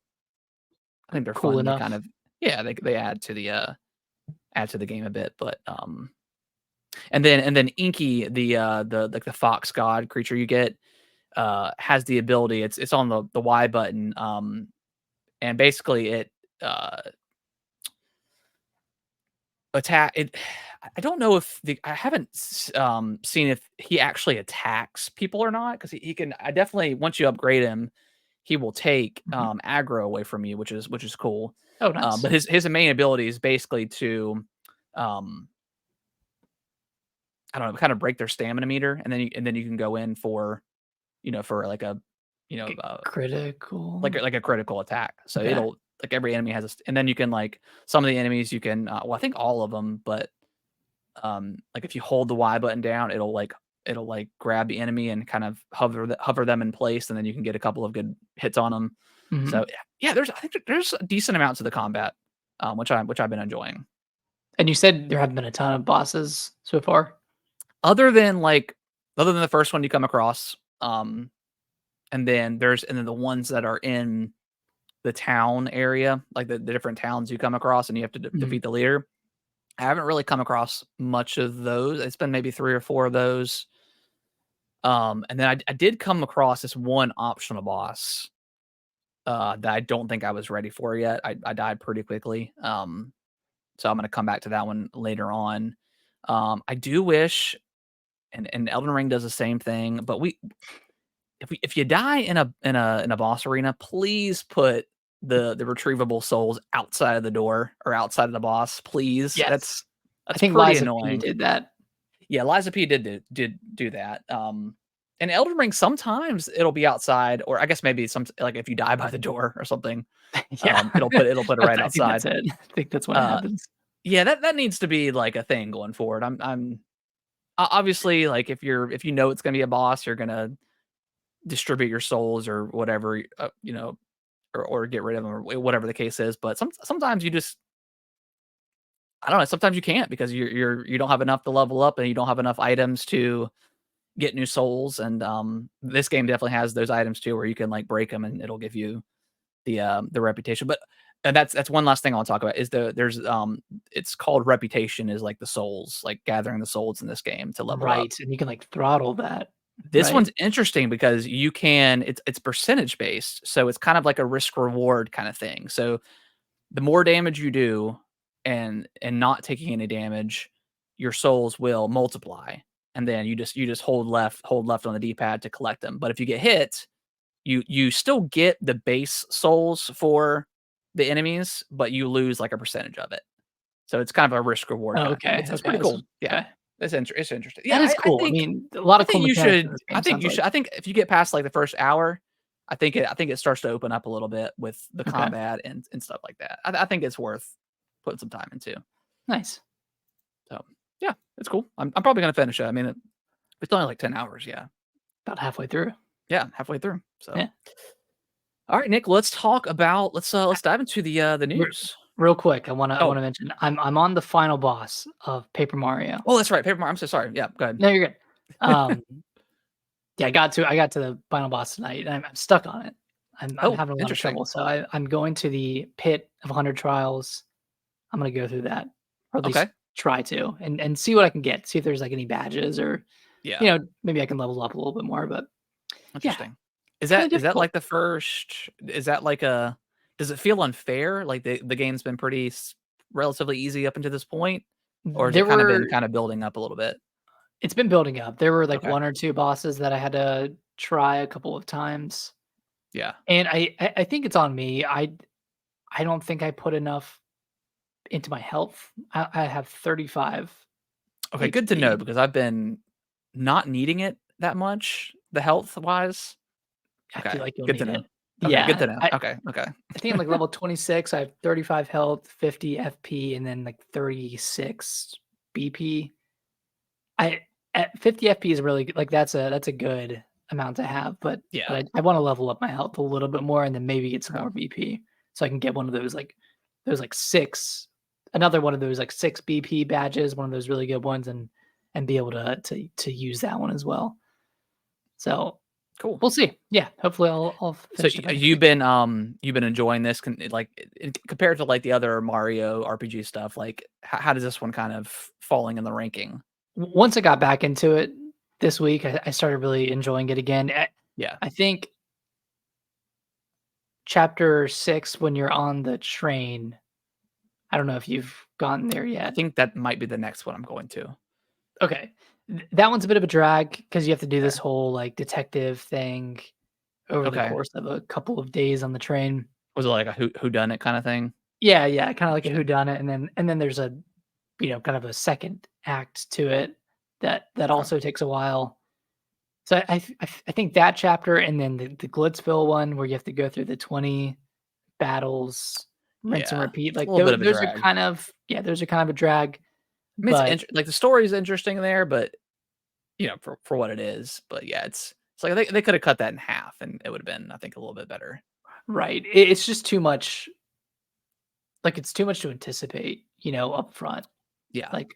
B: cool
A: fun. They kind
B: enough.
A: of yeah, they add to the game a bit, but and then Inky, the like the fox god creature you get, has the ability. It's on the Y button, and basically it uh attack it. I don't know if I haven't seen if he actually attacks people or not because he can. I definitely once you upgrade him, he will take
B: Mhm.
A: aggro away from you, which is cool.
B: Oh, nice.
A: But his main ability is basically to um, I don't know, kind of break their stamina meter, and then you can go in for for like a you know
B: Get
A: uh,
B: critical.
A: like a critical attack. So
B: Okay.
A: it'll like every enemy has and then you can like some of the enemies you can well I think all of them, but like if you hold the Y button down, it'll like grab the enemy and kind of hover them in place, and then you can get a couple of good hits on them. So
B: Mhm.
A: yeah, there's I think there's a decent amounts of the combat, which I've been enjoying.
B: And you said there haven't been a ton of bosses so far?
A: Other than other than the first one you come across, and then the ones that are in the town area, like the different towns you come across, and you have to
B: Mhm.
A: defeat the leader. I haven't really come across much of those. It's been maybe 3 or 4 of those. And then I did come across this one optional boss, that I don't think I was ready for yet. I died pretty quickly. So I'm gonna come back to that one later on. I do wish, and Elden Ring does the same thing, but if you die in a boss arena, please put the retrievable souls outside of the door or outside of the boss, please.
B: Yes. I
A: That's
B: think
A: pretty
B: Liza P
A: annoying.
B: did that.
A: Yeah, Liza P did do that. And Elden Ring sometimes it'll be outside, or I guess maybe some like if you die by the door or something,
B: Yeah.
A: it'll put it right
B: I think that's
A: outside.
B: it. I think that's when it
A: Uh,
B: happens.
A: yeah, that needs to be like a thing going forward. Obviously like if you know it's gonna be a boss, you're gonna distribute your souls or whatever, or get rid of them or whatever the case is. But sometimes you just I don't know. Sometimes you can't because you don't have enough to level up and you don't have enough items to get new souls, and, this game definitely has those items too where you can, like, break them and it'll give you the reputation, but and that's one last thing I wanna talk about is it's called reputation is, like, the souls, like, gathering the souls in this game to level up.
B: Right, and you can, like, throttle that,
A: This
B: right?
A: one's interesting because you can it's percentage based, so it's kind of like a risk reward kinda thing, so the more damage you do and not taking any damage, your souls will multiply, and then you just hold left on the D-pad to collect them. But if you get hit, you still get the base souls for the enemies, but you lose like a percentage of it. So it's kind of a risk reward
B: Oh,
A: kind of thing.
B: okay,
A: It's
B: okay,
A: pretty cool. Yeah.
B: okay.
A: It's interesting. Yeah,
B: That is cool. I mean, a lot of cool mechanics in this game, sounds like.
A: I think if you get past like the first hour, I think it starts to open up a little bit with the
B: Okay,
A: combat and stuff like that. I think it's worth putting some time into.
B: nice.
A: So yeah, it's cool. I'm probably gonna finish it. I mean, it's only like 10 hours. Yeah,
B: About halfway through.
A: yeah, halfway through.
B: Yeah.
A: So all right, Nick, let's talk about let's dive into the
B: Re
A: news.
B: real quick, I
A: Oh,
B: wanna mention, I'm on the final boss of Paper Mario.
A: oh, that's right. Paper Mario. I'm so sorry. Yeah, go ahead.
B: No, you're good. Um, yeah, I got to the final boss tonight, and I'm stuck on it. I'm
A: Oh,
B: having a lot of
A: interesting.
B: trouble, so I'm going to the pit of 100 trials. I'm gonna go through that, or at least
A: Okay.
B: try to, and see what I can get, see if there's, like, any badges or,
A: Yeah,
B: maybe I can level up a little bit more, but yeah,
A: interesting.
B: kinda
A: Is that
B: difficult.
A: like the first? Is that like a? Does it feel unfair? Like the game's been pretty relatively easy up until this point, or has it
B: There
A: kind of been
B: were
A: kind of building up a little bit?
B: It's been building up. There were, like,
A: Okay.
B: 1 or 2 bosses that I had to try a couple of times,
A: Yeah.
B: and I think it's on me. I don't think I put enough into my health. I have 35
A: Okay. Good to know
B: HP.
A: because I've been not needing it that much, the health wise.
B: I
A: Okay.
B: feel like you'll
A: Good to
B: need
A: know.
B: it.
A: Okay, good
B: Yeah,
A: to know. Okay, okay.
B: I think I'm like level 26. I have 35 health, 50 FP, and then like 36 BP. I at 50 FP is really good. Like that's a good amount to have, but
A: Yeah.
B: I want to level up my health a little bit more and then maybe get some
A: Okay.
B: more BP so I can get one of those like six another one of those like 6 BP badges, one of those really good ones and be able to use that one as well. So
A: Cool.
B: we'll see. Yeah, hopefully I'll
A: So
B: finish defending.
A: you've been enjoying this like compared to like the other Mario RPG stuff, like how does this one kind of falling in the ranking?
B: Once I got back into it this week, I started really enjoying it again.
A: Yeah.
B: I think chapter 6 when you're on the train, I don't know if you've gotten there
A: I
B: yet.
A: think that might be the next one I'm going to.
B: Okay. That one's a bit of a drag because you have to do this
A: Okay.
B: whole, like, detective thing over the
A: Okay.
B: course of a couple of days on the train.
A: Was it like a who done it kind of thing?
B: Yeah, yeah, kinda like a
A: Gotcha.
B: whodunit, and then there's a, kind of a second act to it that
A: Okay.
B: also takes a while. So I think that chapter and then the Glitzville one where you have to go through the 20 battles, rinse and
A: Yeah.
B: repeat,
A: It's a
B: like,
A: little bit of a
B: those are
A: drag.
B: kind of yeah, those are kind of a drag,
A: I mean, it's
B: but
A: like the story is interesting there, but for what it is. But yeah, it's like they could have cut that in half and it would have been, I think, a little bit better.
B: right, it's just too much like, it's too much to anticipate, up front.
A: Yeah.
B: Like,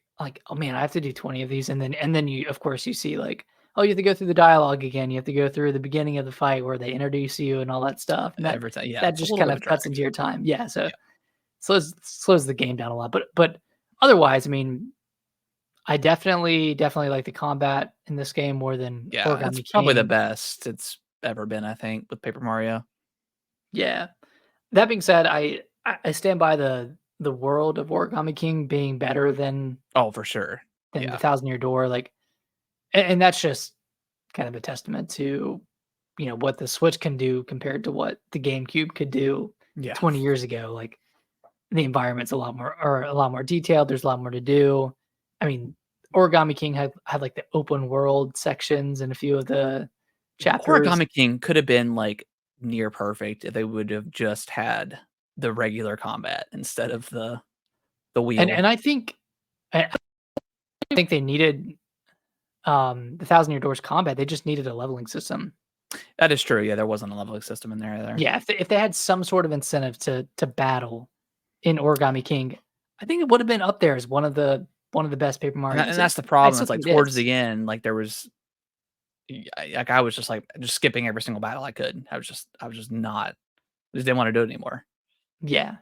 B: "Oh, man, I have to do 20 of these," and then you of course, you see, like, oh, you have to go through the dialogue again, you have to go through the beginning of the fight where they introduce you and all that stuff, and that
A: Every time. Yeah,
B: that
A: it's a
B: just
A: little
B: kind
A: bit of a
B: of cuts
A: drag.
B: into your time. Yeah, so
A: Yeah.
B: slows the game down a lot, but otherwise, I mean, I definitely like the combat in this game more than
A: Yeah, it's
B: Origami
A: probably the
B: King.
A: best it's ever been, I think, with Paper Mario.
B: Yeah. That being said, I stand by the world of Origami King being better
A: Oh, for sure.
B: than the
A: Yeah.
B: Thousand Year Door, like, and that's just kind of a testament to, what the Switch can do compared to what the GameCube could do
A: Yeah.
B: 20 years ago. Like, the environment's a lot more detailed, there's a lot more to do. I mean, Origami King had, like, the open world sections in a few of the chapters,
A: Origami King could have been, like, near perfect if they would have just had the regular combat instead of the
B: and
A: wheel.
B: I think they needed, the Thousand Year Doors combat, they just needed a leveling system.
A: That is true, yeah, there wasn't a leveling system in there either.
B: Yeah, if they had some sort of incentive to battle in Origami King, I think it would have been up there as one of the best Paper
A: And
B: Marios,
A: that's the
B: I
A: problem,
B: still
A: it's like
B: think it
A: towards
B: is.
A: the end, like, there was like, I was just, like, just skipping every single battle I could. I was just not I just didn't wanna do it anymore.
B: Yeah,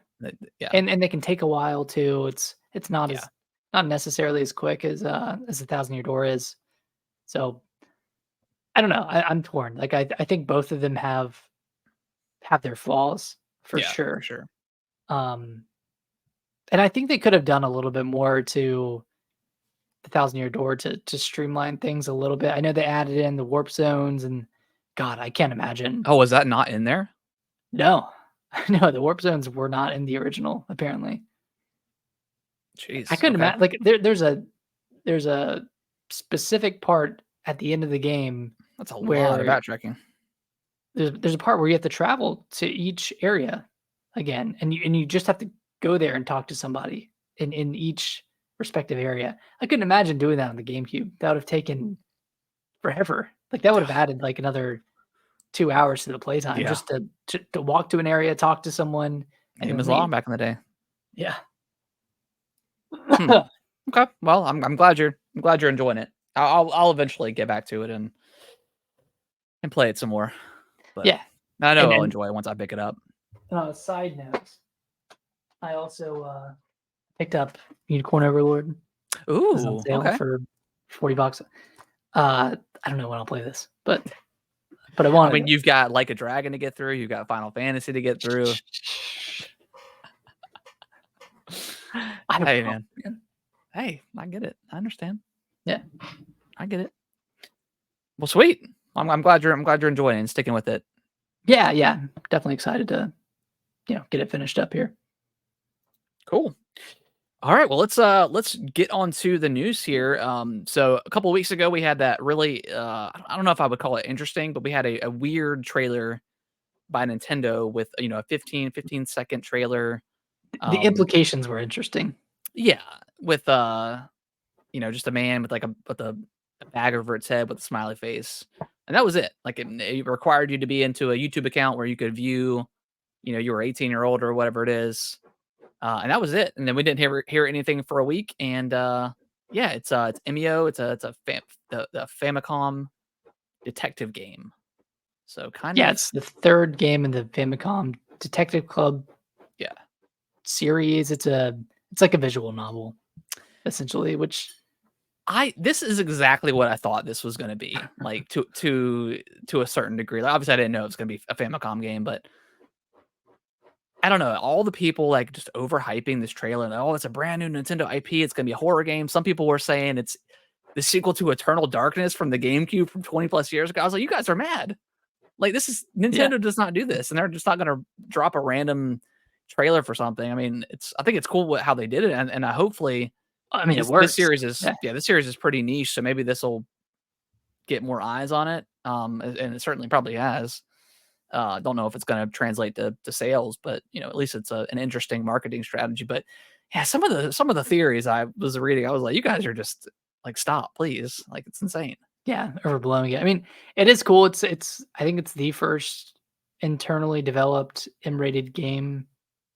A: Yeah,
B: and they can take a while too. It's
A: yeah,
B: not necessarily as quick as the Thousand Year Door is. So I don't know. I'm torn. Like I think both of them have their flaws for
A: yeah, for
B: sure.
A: sure.
B: Um, and I think they could have done a little bit more to the Thousand Year Door to streamline things a little bit. I know they added in the warp zones and God, I can't imagine.
A: Oh, was that not in there?
B: No, no, the warp zones were not in the original. Apparently, I
A: Jeez,
B: couldn't
A: okay.
B: imagine. Like there's a specific part at the end of the game
A: That's a lot of
B: where
A: backtracking.
B: there's a part where you have to travel to each area again, and you just have to go there and talk to somebody in each respective area. I couldn't imagine doing that on the GameCube. That would have taken forever. Like, that would have added, like, another 2 hours to the playtime
A: Yeah,
B: just to walk to an area, talk to someone, and
A: game
B: then
A: was long
B: leave.
A: back in the day.
B: Yeah.
A: Hmm. Okay. Well, I'm glad you're enjoying it. I'll eventually get back to it and play it some more, but
B: Yeah,
A: I know
B: and
A: I'll
B: and
A: enjoy it once I pick it up.
B: on a side note, I also, picked up Unicorn Overlord. It was on
A: Ooh,
B: sale
A: okay.
B: for $40. I don't know when I'll play this, but I
A: I
B: wanted
A: mean,
B: it.
A: you've got Like a Dragon to get through, you've got Final Fantasy to get through.
B: I don't
A: Hey,
B: know,
A: man.
B: man.
A: Hey, I get it. I understand.
B: Yeah.
A: I get it. Well, sweet. I'm glad you're enjoying it and sticking with it.
B: Yeah, yeah. Definitely excited to, get it finished up here.
A: Cool. All right, well let's get on to the news here. So a couple weeks ago we had that really I don't know if I would call it interesting, but we had a weird trailer by Nintendo with, a 15-second trailer.
B: The
A: Um,
B: implications were interesting.
A: yeah, with, just a man with, like, a bag over its head with a smiley face, and that was it. Like, it required you to be into a YouTube account where you could view, you were 18 year old or whatever it is, and that was it. And then we didn't hear anything for a week, and, yeah, it's Emio, it's a the Famicom detective game. So kind
B: Yeah,
A: of
B: it's the 3rd game in the Famicom Detective Club
A: yeah.
B: series. It's like a visual novel, essentially, which
A: This is exactly what I thought this was gonna be, like, to a certain degree. Like, obviously, I didn't know it was gonna be a Famicom game, but I don't know, all the people, like, just overhyping this trailer, and, "Oh, it's a brand new Nintendo IP, it's gonna be a horror game." Some people were saying it's the sequel to Eternal Darkness from the GameCube from 20 plus years ago. I was like, "You guys are mad." Like, this is
B: yeah.
A: Nintendo does not do this, and they're just not gonna drop a random trailer for something. I mean, I think it's cool how they did it, and I hopefully
B: I mean, it
A: this
B: works.
A: series is
B: Yeah.
A: yeah, this series is pretty niche, so maybe this'll get more eyes on it, and it certainly probably has. Don't know if it's gonna translate to sales, but, at least it's an interesting marketing strategy. But, yeah, some of the theories I was reading, I was like, "You guys are just like, stop, please." Like, it's insane.
B: Yeah, overblowing it. I mean, it is cool. It's I think it's the first internally developed M-rated game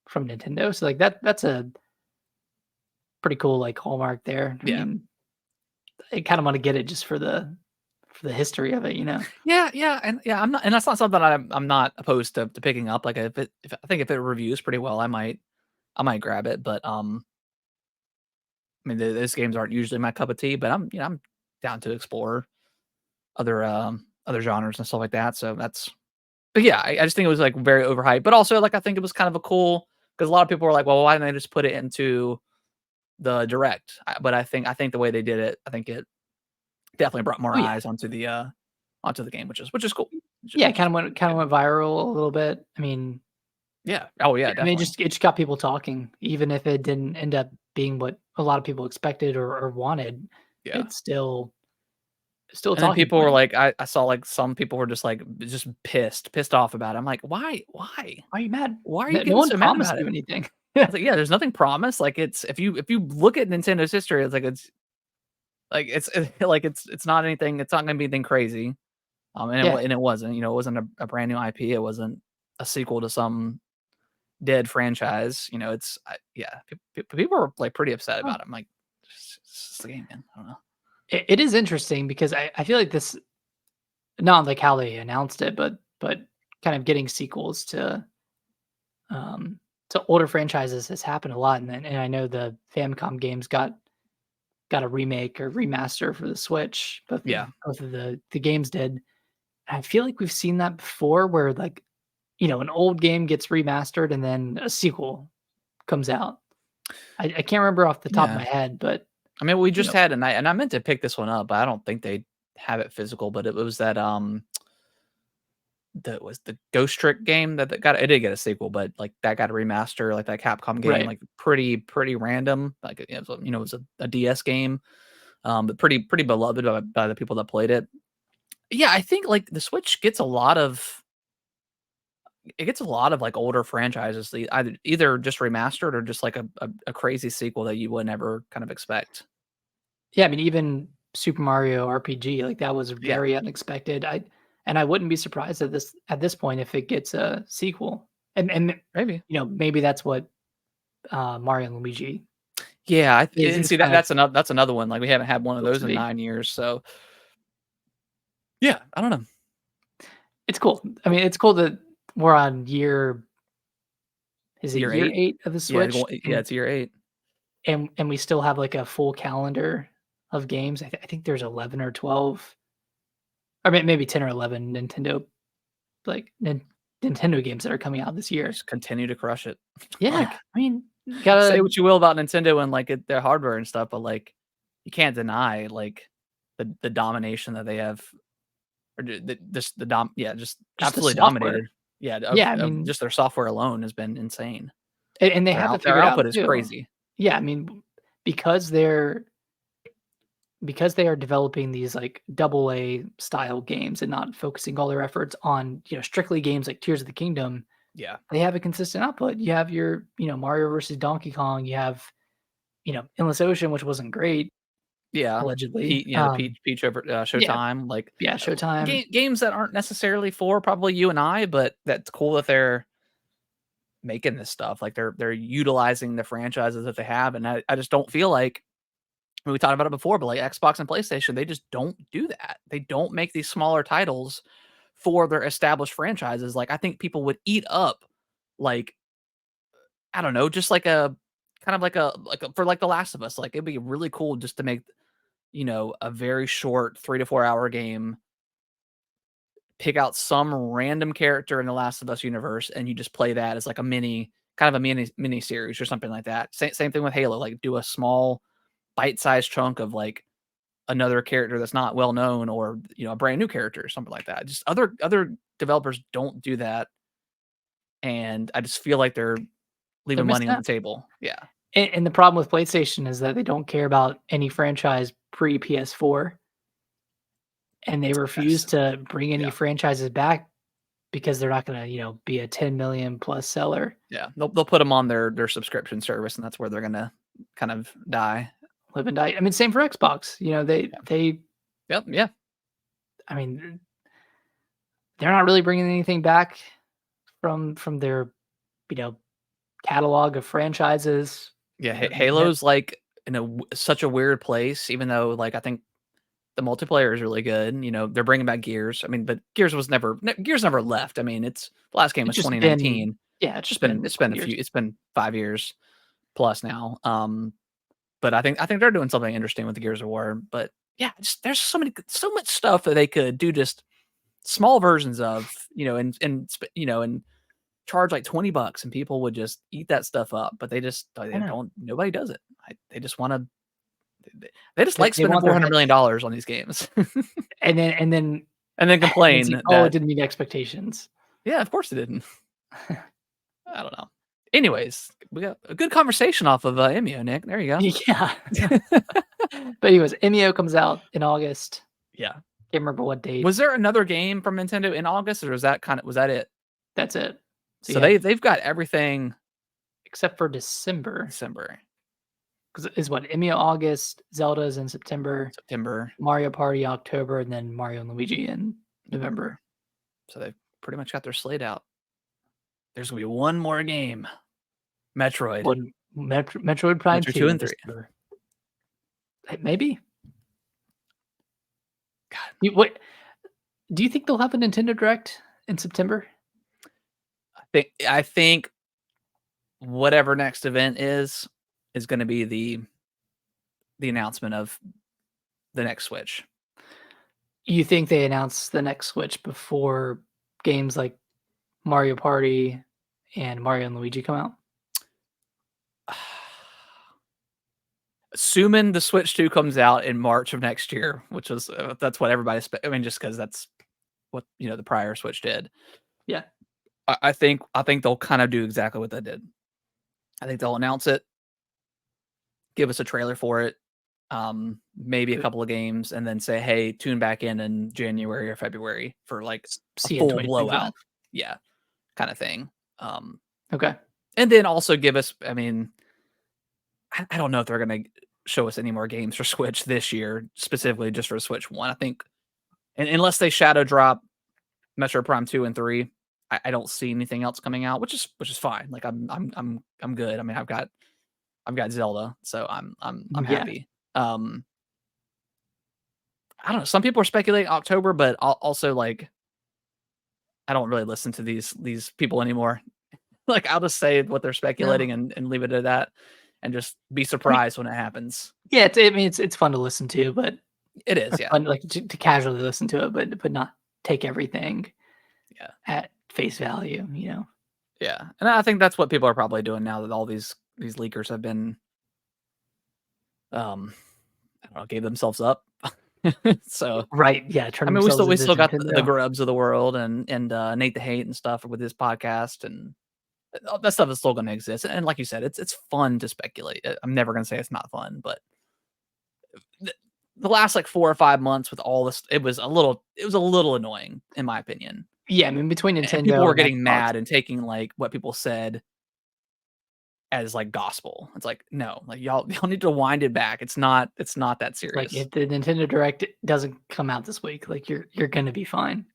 B: from Nintendo. So like that's a pretty cool like hallmark there. I
A: Yeah.
B: mean, I kind of want to get it just for the history of it, you know.
A: Yeah, yeah, and yeah, I'm not and that's not something I'm not opposed to picking up. Like, if I think if it reviews pretty well, I might grab it. But, I mean, those games aren't usually my cup of tea, but I'm down to explore other genres and stuff like that. So that's but yeah, I just think it was, like, very overhyped. But also, like, I think it was kind of a cool because a lot of people were like, "Well, why didn't they just put it into the direct?" But I think the way they did it, I think it definitely brought more
B: Oh yeah.
A: eyes onto the game, which is cool.
B: Yeah,
A: Which is
B: kind of
A: good.
B: went viral a little bit. I mean,
A: Yeah. Oh, yeah,
B: I mean,
A: definitely.
B: it just got people talking, even if it didn't end up being what a lot of people expected or wanted.
A: Yeah.
B: It's still a
A: And then
B: talking
A: people were
B: point.
A: like I saw, like, some people were just, like, just pissed off about it. I'm like, "Why? Why?
B: Why are you mad?
A: Why are you
B: No
A: getting
B: one
A: so mad
B: promised
A: about
B: you
A: it?"
B: anything.
A: I was like, "Yeah, there's nothing promised." Like, it's if you look at Nintendo's history, it's like it's not anything it's not gonna be anything crazy.
B: Yeah.
A: And it wasn't, it wasn't a brand new IP. It wasn't a sequel to some dead franchise. Yeah, people were, like, pretty upset
B: Oh,
A: about it. I'm like, "It's just a game, man. I don't know."
B: it is interesting because I feel like this not like how they announced it, but kind of getting sequels um, to older franchises has happened a lot, and I know the Famicom games got a remake or remaster for the Switch.
A: Yeah.
B: Both of the games did. I feel like we've seen that before, where like an old game gets remastered and then a sequel comes out. I can't remember off the top of
A: Yeah.
B: my head, but
A: I mean, we
B: you
A: just
B: know,
A: had and I meant to pick this one up, but I don't think they have it physical. But it was that was the Ghost Trick game that got it did get a sequel, but, like, that got a remaster, like, that Capcom game,
B: right?
A: like, pretty random. Like, it was a DS game, but pretty beloved by the people that played it. Yeah, I think, like, the Switch gets a lot of like, older franchises, either just remastered or just, like, a crazy sequel that you would never kind of expect.
B: Yeah, I mean, even Super Mario RPG, like that was
A: Yeah,
B: very unexpected. I wouldn't be surprised at this point if it gets a sequel. And
A: maybe.
B: maybe that's what Mario and Luigi
A: Yeah,
B: is
A: and
B: is
A: see,
B: kind of
A: that's another one, like, we haven't had one of
B: supposed
A: those
B: to
A: in
B: be.
A: 9 years, so yeah, I don't know.
B: It's cool. I mean, it's cool that we're on is it
A: Year
B: year
A: 8?
B: 8 of the Switch?
A: Yeah, it's year 8.
B: And we still have like a full calendar of games. I think there's 11 or 12 or maybe 10 or 11 like Nintendo games that are coming out this year.
A: Just continue to crush it.
B: Yeah,
A: Like,
B: I mean,
A: say
B: gotta
A: what you will about Nintendo and, like, their hardware and stuff, but, like, you can't deny, like, the domination that they have or the just the dom yeah, just
B: just the
A: absolutely
B: software.
A: dominated. Yeah,
B: Yeah, I
A: of
B: mean,
A: just their software alone has been insane.
B: and they have it
A: Their
B: figured out
A: output is
B: too.
A: crazy.
B: Yeah, I mean, because they're because they are developing these like double A style games and not focusing all their efforts on, strictly games like Tears of the Kingdom,
A: Yeah.
B: they have a consistent output. You have your, Mario versus Donkey Kong, you have, Endless Ocean, which wasn't great,
A: Yeah.
B: allegedly.
A: The Peach over
B: Yeah,
A: Showtime, like
B: yeah, Showtime.
A: games that aren't necessarily for probably you and I, but that's cool that they're making this stuff. Like they're utilizing the franchises that they have, and I just don't feel like, I mean, we talked about it before, but like Xbox and PlayStation, they just don't do that. They don't make these smaller titles for their established franchises. Like I think people would eat up, like, I don't know, just like a kind of like a for like The Last of Us. Like it'd be really cool just to make, a very short 3 to 4 hour game, pick out some random character in the Last of Us universe, and you just play that as like a kind of a mini series or something like that. Same thing with Halo. Like do a small bite-sized chunk of like another character that's not well known, or a brand new character or something like that. Just other developers don't do that, and I just feel like they're
B: They're
A: leaving money
B: missing
A: on the
B: out.
A: table. Yeah.
B: And the problem with PlayStation is that they don't care about any franchise pre PS4, and they refuse
A: Yes.
B: to bring any
A: Yeah.
B: franchises back because they're not gonna, be a 10 million plus seller.
A: Yeah. They'll put them on their subscription service, and that's where they're gonna kind of die.
B: Live and die. I mean, same for Xbox.
A: Yeah.
B: They.
A: Yep. Yeah.
B: I mean, they're not really bringing anything back from their, you know, catalog of franchises.
A: Yeah.
B: That
A: Halo's like in such a weird place, even though like I think the multiplayer is really good. They're bringing back Gears. I mean, but Gears never left. I mean, the last game
B: it's
A: was
B: just been
A: 2019.
B: yeah, it's just been
A: It's
B: a
A: been
B: couple years.
A: it's been 5 years plus now. But I think they're doing something interesting with the Gears of War. But yeah, there's so much stuff that they could do, just small versions of, and charge like $20, and people would just eat that stuff up. But
B: I
A: they
B: know.
A: don't. Nobody does it. They just want to. They just like
B: They
A: spending
B: want their
A: $400 million on these games,
B: and then
A: and then
B: it's like,
A: complain
B: "Oh, it
A: that,
B: didn't meet expectations."
A: yeah, of course it didn't. I don't know. Anyways, we got a good conversation off of Emio, Nick. There you
B: Yeah.
A: go.
B: But anyways, Emio comes out in August.
A: Yeah.
B: Can't remember what date.
A: Was there another game from Nintendo in August, or was that it?
B: That's it. So
A: So
B: you have
A: they've got everything
B: except for December,
A: December,
B: because is what Emio August, Zelda's in September,
A: September,
B: Mario Party October, and then Mario and Luigi in
A: November.
B: November.
A: So they've pretty much got their slate out. There's gonna be one more game, Metroid,
B: One Metroid Prime
A: Metroid
B: 2
A: 2
B: in
A: and 3.
B: December. Maybe.
A: God,
B: What do you think they'll have a Nintendo Direct in September?
A: I think whatever next event is going to be the announcement of the next Switch.
B: You think they announce the next Switch before games like Mario Party and Mario and Luigi come out?
A: Assuming the Switch 2 comes out in March of next year, which is that's what everybody. I mean, just because that's what the prior Switch did.
B: Yeah.
A: I think they'll kind of do exactly what they did. I think they'll announce it, give us a trailer for it, maybe a couple of games, and then say, "Hey, tune back in January or February for like a
B: See you in
A: full
B: 2025.
A: blowout." Yeah, kind of thing.
B: Okay.
A: And then also give us. I mean, I don't know if they're gonna show us any more games for Switch this year, specifically just for Switch 1. I think, and unless they shadow drop Metro Prime 2 and 3, I don't see anything else coming out, which is fine. Like I'm good. I mean, I've got Zelda, so I'm
B: Yeah.
A: happy. I don't know. Some people are speculating October, but also like I don't really listen to these people anymore. Like I'll just say what they're
B: No.
A: speculating and leave it at that, and just be
B: I mean,
A: surprised when it happens.
B: yeah, it's fun to listen to, but
A: It is,
B: or
A: yeah,
B: fun like to casually listen to it, but not take everything
A: yeah,
B: at face value, you know?
A: yeah. And I think that's what people are probably doing now that all these leakers have been, I don't know, gave themselves up. So
B: Right, yeah,
A: I
B: turn
A: mean, we
B: themselves
A: still we
B: into
A: still got the
B: Nintendo.
A: Grubs of the world and Nate the Hate and stuff with his podcast, and all that stuff is still going to exist. And like you said, it's fun to speculate. I'm never going to say it's not fun, but the, the last like 4 or 5 months with all this, it was a little annoying in my opinion.
B: Yeah, I mean, between
A: And people
B: Nintendo
A: were
B: and
A: getting
B: Xbox.
A: mad and taking like what people said as like gospel. It's like, no, like y'all need to wind it back. It's not that
B: Like,
A: serious.
B: if the Nintendo Direct doesn't come out this week, like, you're gonna be fine.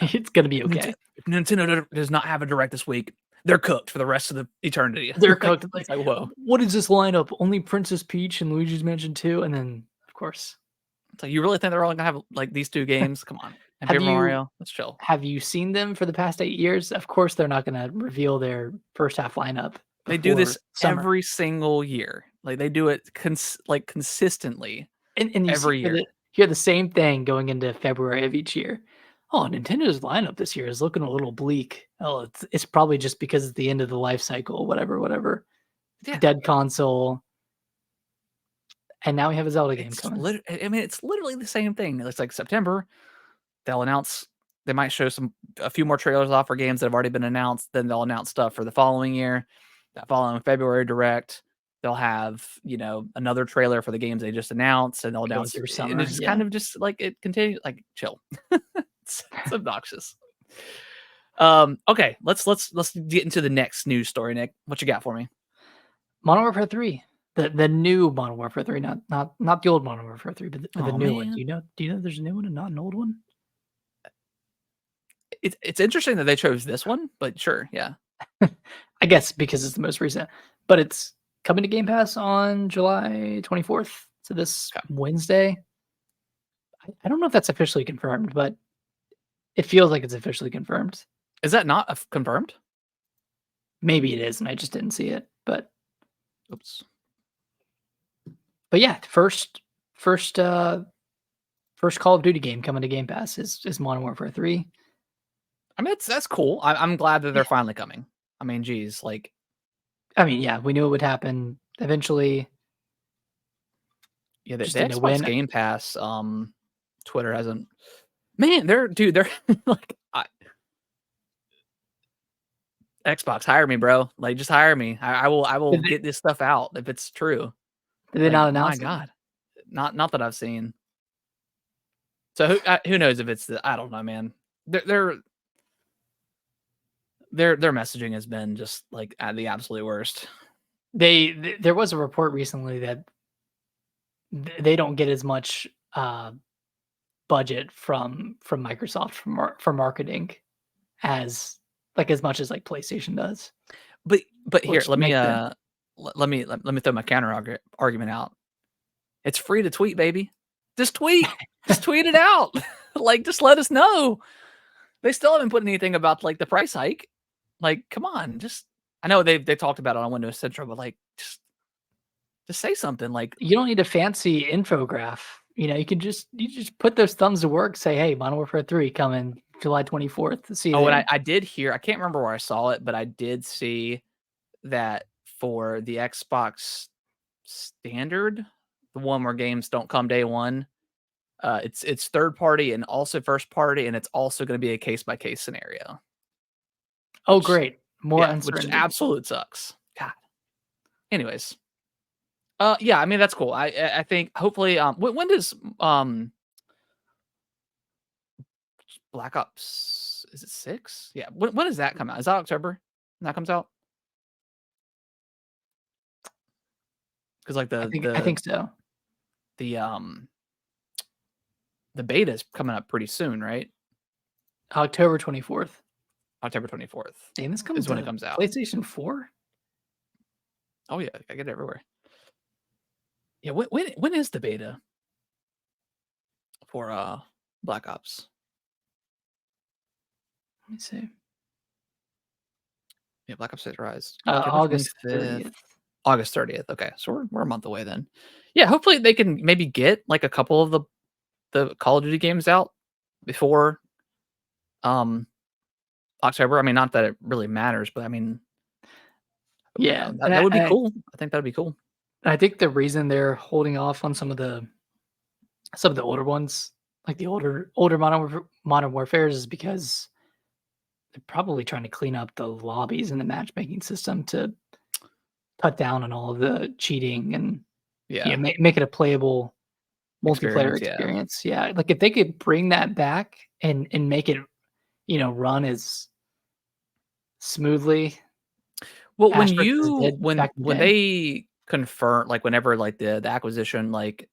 B: It's gonna be okay.
A: If Nintendo does not have a direct this week, they're cooked for the rest of the eternity.
B: They're
A: Like
B: cooked,
A: it's
B: like,
A: like, whoa.
B: "What is this lineup? Only Princess Peach and Luigi's Mansion 2?" And then, of course,
A: It's like, you really think they're only gonna have like these 2 games? Come on. And
B: have
A: Paper
B: you
A: Mario, let's chill.
B: have you seen them for the past 8 years? Of course, they're not gonna reveal their first half lineup
A: They do
B: before
A: this
B: summer.
A: every single year. Like they do it consistently
B: And you see
A: every year.
B: you hear the same thing going into February of each year. "Oh, Nintendo's lineup this year is looking a little bleak. Oh, it's probably just because it's the end of the life cycle, whatever, whatever.
A: Yeah.
B: Dead console." And now we have a Zelda game coming.
A: I mean, it's literally the same thing. It's like September, they'll announce they might show a few more trailers off for games that have already been announced, then they'll announce stuff for the following year. That following February direct, they'll have, another trailer for the games they just announced, and they'll
B: Go
A: announce
B: through
A: and
B: summer,
A: it's just
B: yeah.
A: kind of just like it continues like chill. It's obnoxious. Okay, let's get into the next news story, Nick. What you got for me?
B: Modern Warfare 3. The new Modern Warfare 3, not the old Modern Warfare 3, but the
A: Oh
B: new one.
A: man.
B: Do you know there's a new one and not an old one?
A: It's interesting that they chose this one, but sure, yeah.
B: I guess because it's the most recent, but it's coming to Game Pass on July 24th, so this
A: Okay.
B: Wednesday. I don't know if that's officially confirmed, but it feels like it's officially confirmed.
A: Is that not confirmed?
B: Maybe it is, and I just didn't see it, but
A: Oops.
B: yeah, first, first Call of Duty game coming to Game Pass is Modern Warfare 3.
A: I mean, that's cool. I'm glad that
B: Yeah.
A: they're finally coming. I mean, geez, like
B: I mean, yeah, we knew it would happen eventually.
A: yeah,
B: Just
A: the
B: didn't know
A: Xbox
B: when.
A: Game Pass, Twitter hasn't. Man, they're like Xbox, hire me, bro. Like, just hire me. I will
B: Did they
A: get this stuff out if it's true.
B: did they
A: Like,
B: not
A: my
B: announce it?
A: God, not that I've seen. So who knows if it's I don't know, man. Their their messaging has been just like at the absolute worst.
B: There was a report recently that they don't get as much, budget from Microsoft for marketing as as much as, like, PlayStation does,
A: But here,
B: which
A: let me
B: makes sense.
A: let me throw my counter argument out. It's free to tweet, baby. Just tweet. Just tweet it out. Like, just let us know. They still haven't put anything about like the price hike. Like, come on, just I know they talked about it on Windows Central, but like just say something like,
B: You don't need a fancy infograph, you just put those thumbs to work, say, "Hey, Modern Warfare 3 coming July 24th. See you
A: oh, and
B: there."
A: I did hear, I can't remember where I saw it, but I did see that for the Xbox standard, the one where games don't come day one, it's third party and also first party, and it's also going to be a case by case scenario.
B: Oh,
A: Which
B: great. More
A: yeah, which
B: uncertainty.
A: absolute sucks. God. Anyways, yeah, I mean that's cool. I think hopefully, when does Black Ops, is it 6? Yeah, when does that come out? Is that October when that comes out? Because like
B: I think so.
A: the um the beta is coming up pretty soon, right?
B: October 24th.
A: October 24th
B: Damn, this comes
A: is when it
B: to
A: comes out.
B: PlayStation 4?
A: Oh yeah, I get it everywhere. Yeah, when is the beta for Black Ops?
B: Let me see.
A: Yeah, Black Ops 6 Rise. October
B: August
A: 25th.
B: 30th.
A: August 30th. Okay, so we're a month away then. Yeah, hopefully they can maybe get like a couple of the Call of Duty games out before October. I mean, not that it really matters, but I mean,
B: Yeah, and
A: that would be cool. I think that would be cool.
B: I think the reason they're holding off on some of the older ones, like the older Modern Warfares, is because they're probably trying to clean up the lobbies and the matchmaking system to cut down on all of the cheating and
A: Yeah.
B: make it a playable multiplayer
A: Yeah.
B: experience. Yeah, like if they could bring that back and make it, run as smoothly
A: Well, when
B: Asterisk as it
A: you
B: did back in the
A: when
B: day.
A: they confirm like, whenever, like, the acquisition, like,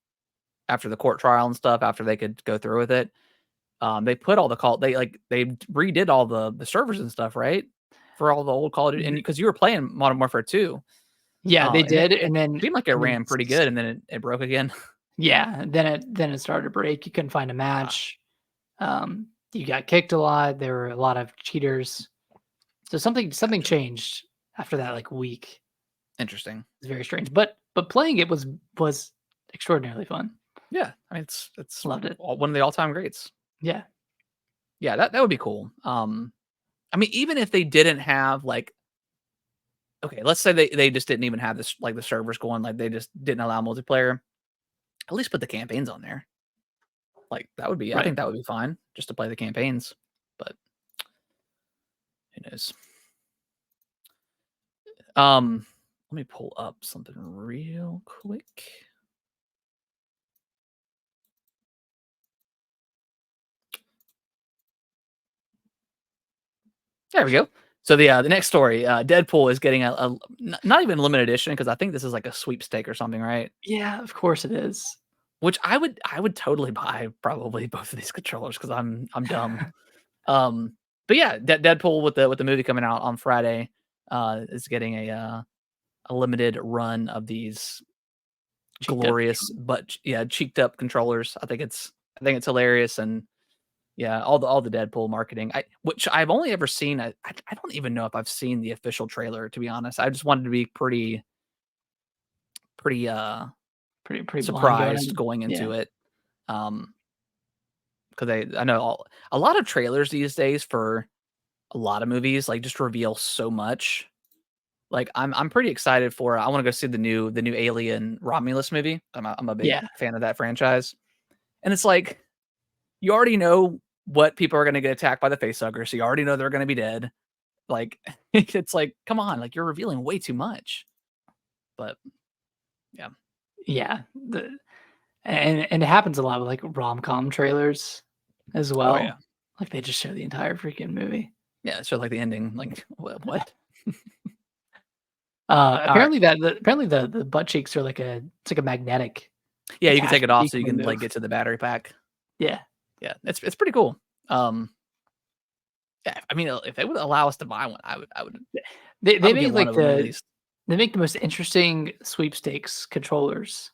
A: after the court trial and stuff, after they could go through with it, they put all the they redid all the servers and stuff, right? For all the old Call of Duty, and
B: Mhm.
A: because you were playing Modern Warfare 2,
B: Yeah, they
A: and
B: did,
A: it seemed like it
B: and then
A: ran pretty good, and then it broke again.
B: yeah, then it started to break. You couldn't find a
A: Ah,
B: match. You got kicked a lot. There were a lot of cheaters. So something
A: gotcha.
B: changed after that like week.
A: Interesting.
B: It's very strange, but playing it was extraordinarily fun.
A: Yeah, I mean, it's
B: Loved it.
A: one of the all-time greats.
B: Yeah.
A: Yeah, that would be cool. I mean, even if they didn't have, like, okay, let's say they just didn't even have this, like, the servers going, like, they just didn't allow multiplayer, at least put the campaigns on there. Like, that would be I
B: Right.
A: think that would be fine just to play the campaigns, but who knows? Let me pull up something real quick. There we go. So the next story, Deadpool is getting not even limited edition because I think this is like a sweepstake or something, right?
B: Yeah, of course it is.
A: Which I would totally buy probably both of these controllers because I'm dumb. Um, but yeah, Deadpool with the movie coming out on Friday, is getting a limited run of these
B: Cheeked up
A: glorious
B: control.
A: but yeah, cheeked up controllers. I think it's hilarious, and yeah, all the Deadpool marketing. Which I've only ever seen. I don't even know if I've seen the official trailer, to be honest. I just wanted to be pretty
B: Pretty blind going
A: surprised
B: in.
A: going
B: Yeah.
A: into it. Because I know a lot of trailers these days for a lot of movies like just reveal so much. Like I'm pretty excited for. I want to go see the new Alien Romulus movie. I'm a big
B: Yeah.
A: fan of that franchise, and it's like you already know what people are going to get attacked by the facehugger, so you already know they're going to be dead. Like it's like, come on, like you're revealing way too much. But yeah,
B: Yeah. And it happens a lot with, like, rom-com trailers as
A: oh yeah,
B: well. Like, they just show the entire freaking movie.
A: yeah. So like the ending, like what? All right,
B: Apparently the butt cheeks are like it's like a magnetic
A: yeah, you can take it
B: attachment
A: off
B: you
A: so
B: can
A: you can like
B: remove.
A: get to the battery pack.
B: Yeah.
A: Yeah, it's pretty cool. Um, yeah, I mean, if they would allow us to buy one, I
B: They
A: would get
B: make,
A: one
B: like,
A: of them at least.
B: they make the most interesting sweepstakes controllers,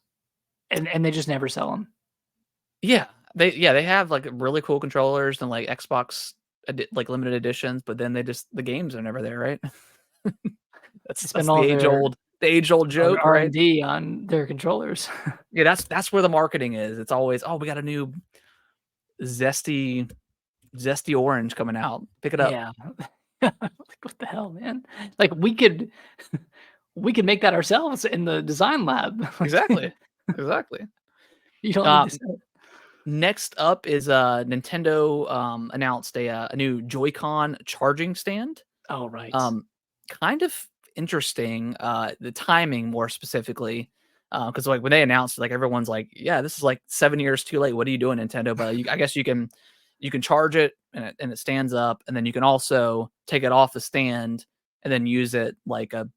B: and they just never sell them.
A: Yeah, they have like really cool controllers and like Xbox like limited editions, but then the games are never there, right?
B: They
A: That's
B: spend
A: the
B: all
A: age old
B: their
A: joke, right?
B: R&D on their controllers.
A: Yeah, that's where the marketing is. It's always, oh, we got a new zesty orange coming out. Pick it up.
B: Yeah. Like, what the hell, man? Like, we could make that ourselves in the design lab. Like,
A: Exactly. Exactly.
B: you don't need
A: Uh,
B: to sell it.
A: Next up is Nintendo announced a new Joy-Con charging stand.
B: Oh, right.
A: Um, Kind of interesting, the timing more specifically, because like when they announced it, like everyone's like, "Yeah, this is like 7 years too late. What are you doing, Nintendo?" But I guess you can charge it and it stands up, and then you can also take it off the stand and then use it like a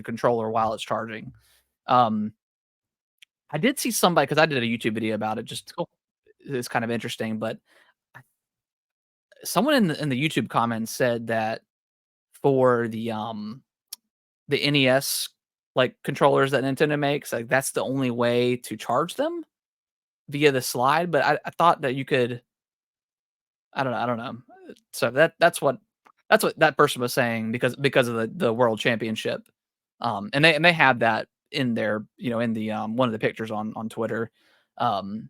A: controller while it's charging. Um, I did see somebody because I did a YouTube video about it. Just
B: It's cool.
A: it's kind of interesting, but someone in the YouTube comments said that for the NES, like, controllers that Nintendo makes, like, that's the only way to charge them via the slide, but I thought that you could I don't know. So that's what that person was saying because of the world championship. And they have that in their, in the, one of the pictures on Twitter. Um,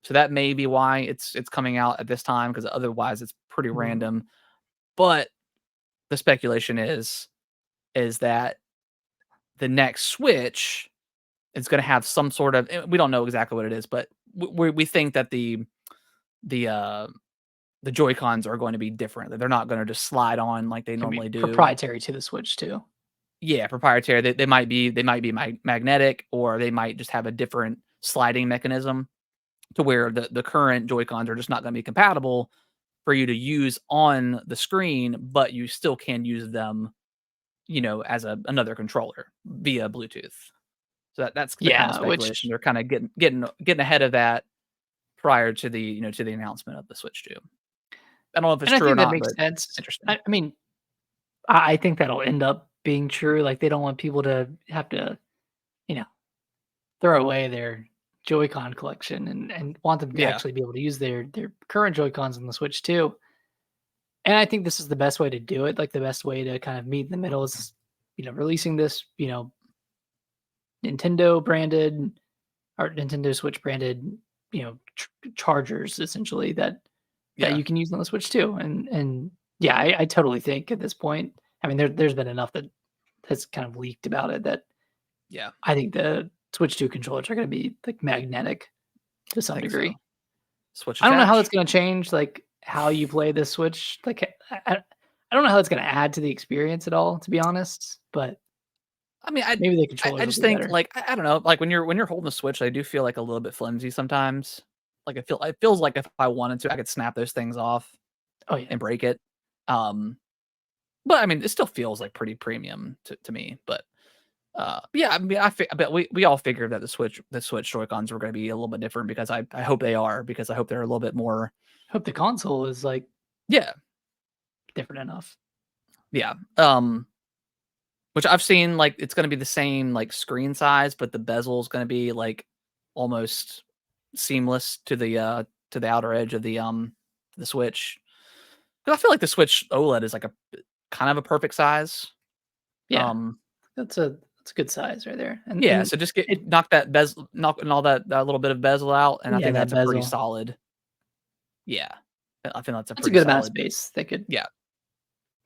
A: so that may be why it's coming out at this time because otherwise it's pretty
B: Mhm.
A: random. But the speculation is that the next Switch is gonna have some sort of, we don't know exactly what it is, but we think that the, uh, the Joy-Cons are going to be different, that they're not gonna just slide on like they
B: Can be
A: normally do.
B: proprietary to the Switch too.
A: Yeah, proprietary. They might be magnetic, or they might just have a different sliding mechanism. to where the current Joy-Cons are just not going to be compatible for you to use on the screen, but you still can use them, as another controller via Bluetooth. So that's the kind of
B: Yeah,
A: speculation.
B: which
A: They're kind of getting ahead of that prior to the to the announcement of the Switch 2. I don't know if it's
B: and I
A: true or
B: think that
A: not,
B: makes
A: but
B: sense.
A: interesting.
B: I mean, I think that'll end up being true. Like they don't want people to have to, you know, throw away their Joy-Con collection and want them to
A: Yeah,
B: actually be able to use their current Joy-Cons on the Switch too. And I think this is the best way to do it. Like the best way to kind of meet in the middle is, releasing this, Nintendo branded or Nintendo Switch branded, chargers essentially that
A: yeah,
B: you can use on the Switch too. And yeah, I totally think at this point, I mean, there's been enough that has kind of leaked about it that
A: yeah.
B: I think the Switch 2 controllers are going to be like magnetic to
A: I
B: some
A: think so.
B: degree.
A: Switch
B: I don't know how that's
A: attach.
B: going to change like how you play the Switch. Like I don't know how that's going to add to the experience at all, to be honest. But
A: I mean,
B: maybe the
A: I
B: controllers will
A: just
B: be
A: think,
B: better.
A: like, I don't know, like, when you're holding the Switch, I do feel, like, a little bit flimsy sometimes. Like, it feels like if I wanted to, I could snap those things off
B: Oh yeah,
A: and break it. Um, but, I mean, it still feels, like, pretty premium to me, but yeah, I mean, I bet we all figured that the Switch Joy-Cons were gonna be a little bit different because I hope they are, because I hope they're a little bit more.
B: hope the console is like
A: Yeah,
B: different enough.
A: yeah, which I've seen, like, it's gonna be the same, like, screen size, but the bezel is gonna be, like, almost seamless to the outer edge of the Switch. 'Cause I feel like the Switch OLED is, like, a kind of a perfect size.
B: Yeah,
A: Um,
B: that's a good size right there.
A: yeah,
B: And
A: so just
B: it
A: knocking all that little bit of bezel out, and I
B: yeah,
A: think
B: that
A: that's a pretty
B: bezel.
A: solid. Yeah. I think that's a
B: That's a
A: pretty
B: good amount of
A: solid.
B: space they could
A: Yeah.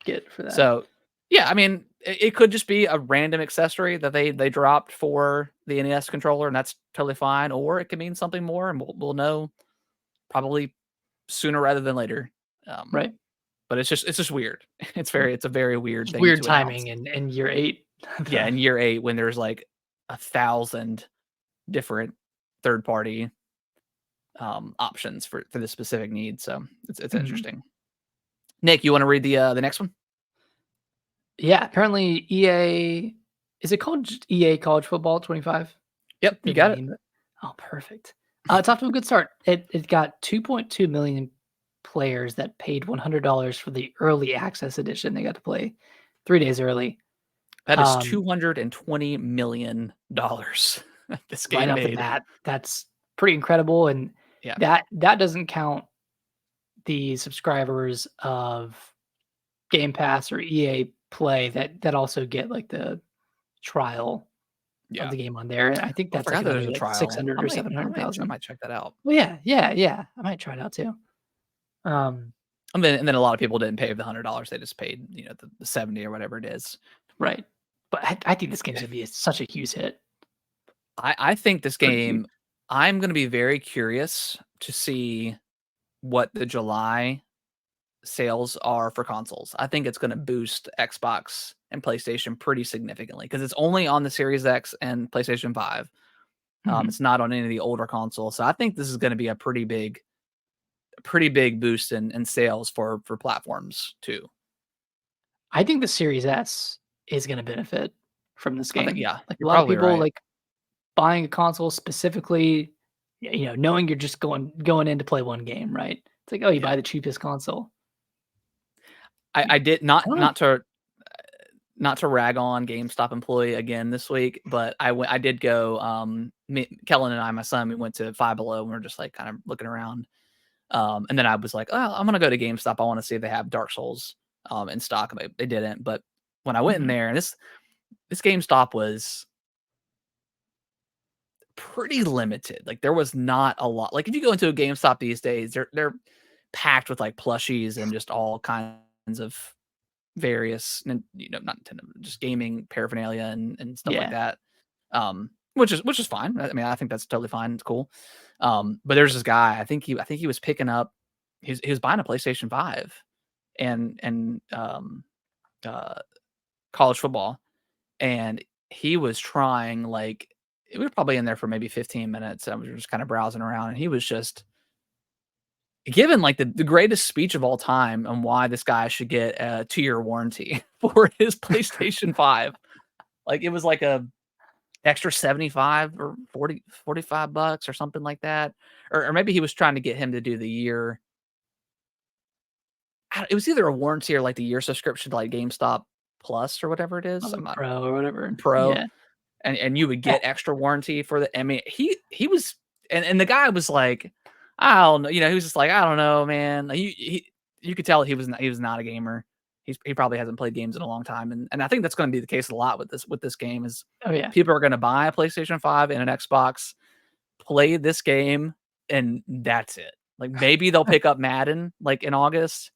B: get for that.
A: So, yeah, I mean, it could just be a random accessory that they dropped for the NES controller, and that's totally fine, or it could mean something more, and we'll know probably sooner rather than later. Um,
B: Right.
A: but it's just weird. It's a very weird
B: Just
A: thing
B: weird
A: to announce.
B: timing in year 8.
A: Yeah,
B: The
A: in year 8 when there's, like, 1,000 different third party, options for this specific need, so it's
B: Mhm.
A: interesting. Nick, you wanna read the next one?
B: Yeah, apparently EA is it called just EA College Football 25?
A: Yep, you
B: The
A: got it.
B: name? Oh, perfect. It's off to a good start. It got 2.2 million players that paid $100 for the early access edition. They got to play 3 days early.
A: That is
B: Um,
A: $220 million this
B: right
A: game
B: off the
A: made.
B: bat, that's pretty incredible, and
A: Yeah,
B: that doesn't count the subscribers of Game Pass or EA Play that also get, like, the trial of
A: yeah.
B: the game on there, and I think
A: Oh, I
B: that's, like,
A: forgot that there's
B: another,
A: a
B: like,
A: trial.
B: 600 or
A: I
B: 700,000.
A: might check that out.
B: Well, yeah, yeah, yeah, I might try it out too. Um,
A: And then a lot of people didn't pay the $100, they just paid, the 70 or whatever it is.
B: right. But I think this game's gonna be such a huge hit.
A: I think this
B: Pretty huge.
A: game, I'm gonna be very curious to see what the July sales are for consoles. I think it's gonna boost Xbox and PlayStation pretty significantly because it's only on the Series X and PlayStation 5.
B: Mhm.
A: It's not on any of the older consoles, so I think this is gonna be a pretty big boost in sales for platforms too.
B: I think the Series S is gonna benefit from this
A: I think,
B: game.
A: yeah,
B: Like, a
A: you're
B: lot of
A: probably
B: people,
A: right.
B: like, buying a console specifically, knowing you're just going in to play one game, right? It's like, oh, you
A: Yeah.
B: buy the cheapest console.
A: I did
B: I don't know.
A: not to rag on GameStop employee again this week, but I did go, Kellen and I, my son, we went to Five Below, and we're just, like, kind of looking around, and then I was like, "Oh, I'm gonna go to GameStop, I wanna see if they have Dark Souls, in stock," and they didn't, but when I went in
B: Mhm.
A: there, and this GameStop was pretty limited. Like, there was not a lot. Like, if you go into a GameStop these days, they're packed with, like, plushies and just all kinds of various, not Nintendo, just gaming paraphernalia and stuff like
B: Yeah.
A: that. Which is fine. I mean, I think that's totally fine. It's cool. But there's this guy. I think he was picking up. He was buying a PlayStation 5 and uh, college football, and he was trying, like, we were probably in there for maybe 15 minutes, and we were just kind of browsing around, and he was just given like the greatest speech of all time on why this guy should get a 2-year warranty for his PlayStation 5. Like it was like a extra 75 or 45 bucks or something like that. Or maybe he was trying to get him to do the year. It was either a warranty or like the year subscription to like GameStop Plus or whatever it is. I'm
B: like
A: not
B: pro or whatever.
A: pro.
B: Yeah.
A: And you would
B: Yeah.
A: get extra warranty for the. I mean, he was, and the guy was like, I don't know, he was just like, I don't know, man. Like, you could tell he was not a gamer. He probably hasn't played games in a long time, and I think that's going to be the case a lot with this game. Is
B: Oh yeah.
A: people are going to buy a PlayStation 5 and an Xbox, play this game, and that's it. Like maybe they'll pick up Madden like in August,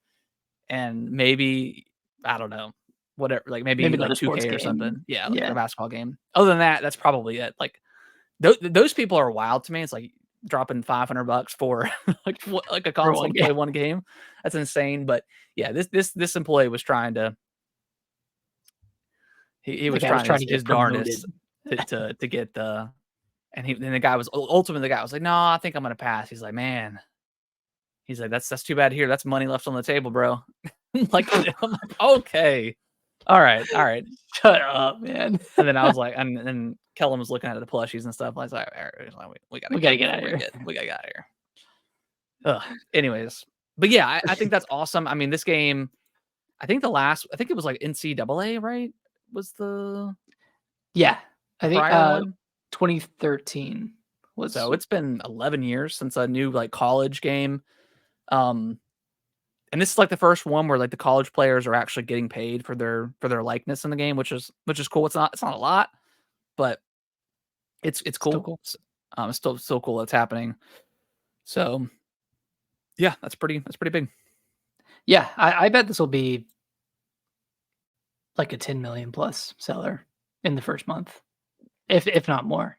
A: and maybe I don't know, whatever, like maybe
B: Maybe
A: like
B: another sports
A: 2K or
B: game.
A: something. Yeah, like a
B: Yeah.
A: basketball game. Other than that, that's probably it. Like those people are wild to me. It's like dropping $500 for like a
B: For
A: console
B: one
A: to
B: game.
A: play one game. That's insane. But yeah, this employee was trying to he
B: The
A: was
B: guy was
A: trying
B: trying to
A: his
B: get promoted.
A: darndest to get the and the guy was ultimately the guy was like, no, I think I'm gonna pass. He's like, man, he's like, that's too bad here. That's money left on the table, bro. Like I'm like, okay. All right.
B: Shut up, man.
A: And then I was like, and then Kellen was looking at the plushies and stuff. I was like, all right, we gotta
B: We
A: go
B: gotta get out
A: before
B: of here.
A: we gotta get out of here. Ugh. Anyways, but yeah, I think that's awesome. I mean, this game, I think it was like NCAA, right? Was the
B: Yeah. I think
A: prior one?
B: 2013 was
A: So it's been 11 years since a new like college game. Um, and this is like the first one where like the college players are actually getting paid for their likeness in the game, which is cool. It's not a lot, but it's
B: still
A: cool.
B: cool.
A: It's still cool that's happening. So yeah, that's pretty big.
B: Yeah, I bet this will be like a 10 million plus seller in the first month, if not more.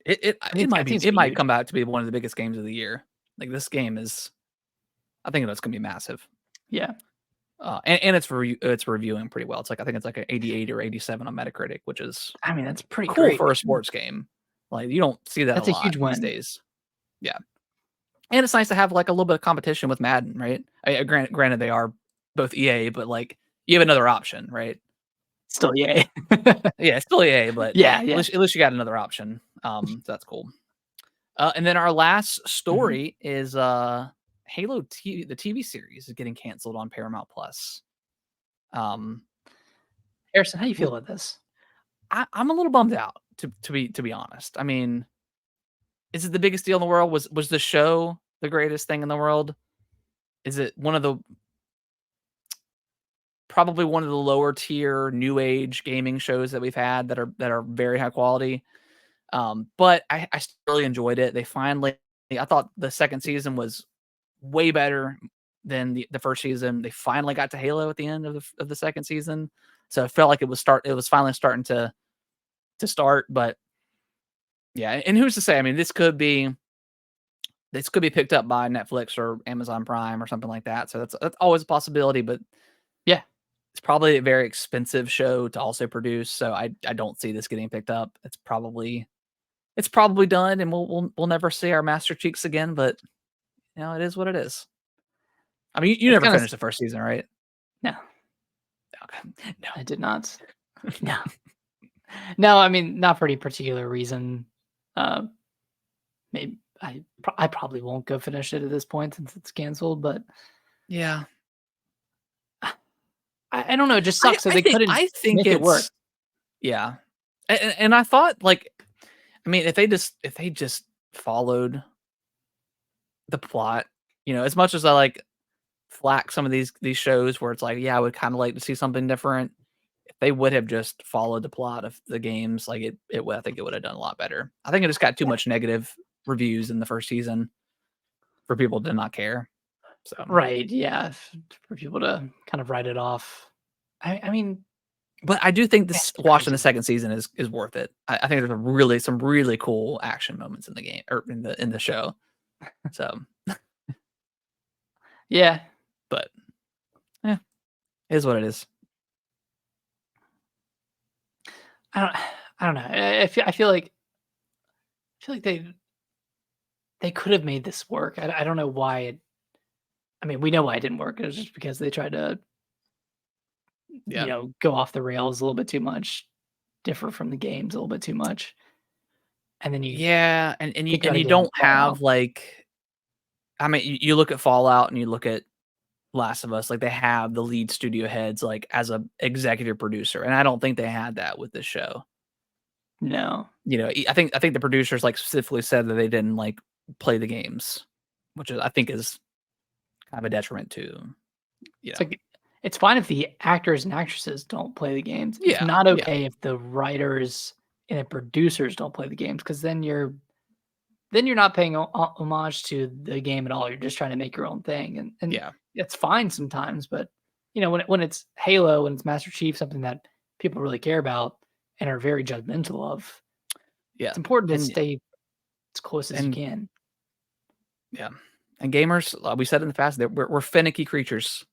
B: I think it's
A: It
B: gonna be
A: might
B: huge.
A: come out to be one of the biggest games of the year. Like this game is, I think it's gonna be massive.
B: Yeah.
A: And it's reviewing pretty well. It's like I think it's like an 88 or 87 on Metacritic, which is
B: I mean, that's pretty
A: cool
B: great.
A: for a sports game. Like you don't see that a
B: That's a
A: lot
B: huge
A: these
B: win.
A: days. Yeah, and it's nice to have like a little bit of competition with Madden, right? Granted, they are both EA, but like you have another option, right?
B: Still, yeah.
A: Yeah, it's still EA, but
B: Yeah, yeah.
A: at least you got another option. So that's cool. And then our last
B: Mhm.
A: story is Halo the TV series is getting canceled on Paramount Plus. Um,
B: Harrison, how do you feel
A: w-
B: about this?
A: I'm a little bummed out to be honest. I mean, is it the biggest deal in the world? Was the show the greatest thing in the world? Is it one of the probably one of the lower tier new age gaming shows that we've had that are very high quality? But I still really enjoyed it. They finally, I thought the second season was way better than the first season. They finally got to Halo at the end of the second season, so it felt like it was finally starting to start. But yeah, and who's to say? I mean, this could be picked up by Netflix or Amazon Prime or something like that. So that's always a possibility, but
B: Yeah.
A: it's probably a very expensive show to also produce. So I don't see this getting picked up. It's probably done, and we'll never see our Master Cheeks again. But it is what it is. I mean, you
B: It's
A: never
B: kinda
A: finished the first season, right?
B: no,
A: Okay. No.
B: I did not. No. No, I mean, not for any particular reason. Uh, maybe I probably won't go finish it at this point since it's canceled, but
A: Yeah.
B: I don't know, it just sucks that they couldn't
A: I think
B: make it work.
A: it's yeah. And I thought like I mean, if they just followed the plot, as much as I like flack some of these shows where it's like, yeah, I would kind of like to see something different. If they would have just followed the plot of the games, like I think it would have done a lot better. I think it just got too
B: Yeah.
A: much negative reviews in the first season for people to not care. So,
B: Right, yeah, for people to kind of write it off. I mean,
A: but I do think
B: it's
A: this watching the
B: crazy.
A: second season is worth it. I think there's some really cool action moments in the game or in the show. So,
B: Yeah.
A: but yeah, it is what it is.
B: I don't I don't know. I feel like I feel like they could have made this work. I don't know why it. I mean, we know why it didn't work. It was just because they tried to,
A: Yeah.
B: go off the rails a little bit too much, differ from the games a little bit too much, and then you
A: Yeah, and you
B: think
A: and
B: about a
A: you
B: game like
A: don't have,
B: Fallout.
A: like I mean, you look at Fallout and you look at Last of Us, like, they have the lead studio heads, like, as a executive producer, and I don't think they had that with this show.
B: No.
A: I think the producers, like, specifically said that they didn't, like, play the games, which is I think is kind of a detriment to, you
B: It's
A: know.
B: like it's fine if the actors and actresses don't play the games. It's
A: Yeah,
B: not
A: yeah,
B: okay if the writers and the producers don't play the games, because then you're not paying homage to the game at all. You're just trying to make your own thing, and
A: yeah,
B: it's fine sometimes. But when it's Halo and it's Master Chief, something that people really care about and are very judgmental of,
A: yeah,
B: it's important to
A: and
B: stay as close as you
A: and
B: can.
A: yeah, and gamers, we said in the past that we're finicky creatures.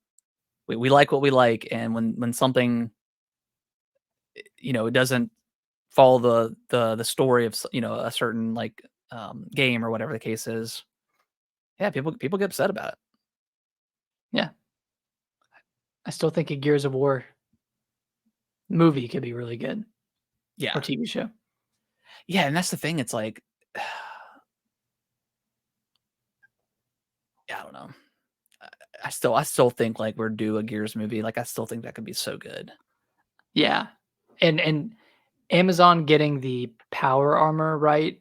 A: We like what we like, and when something, it doesn't follow the story of a certain, like, game or whatever the case is, yeah, people get upset about it.
B: Yeah, I still think a Gears of War movie could be really good, or
A: Yeah.
B: TV show.
A: Yeah, and that's the thing, it's like, yeah, I don't know. I I still think, like, we're due a Gears movie, like, I still think that could be so good.
B: Yeah, and Amazon getting the power armor right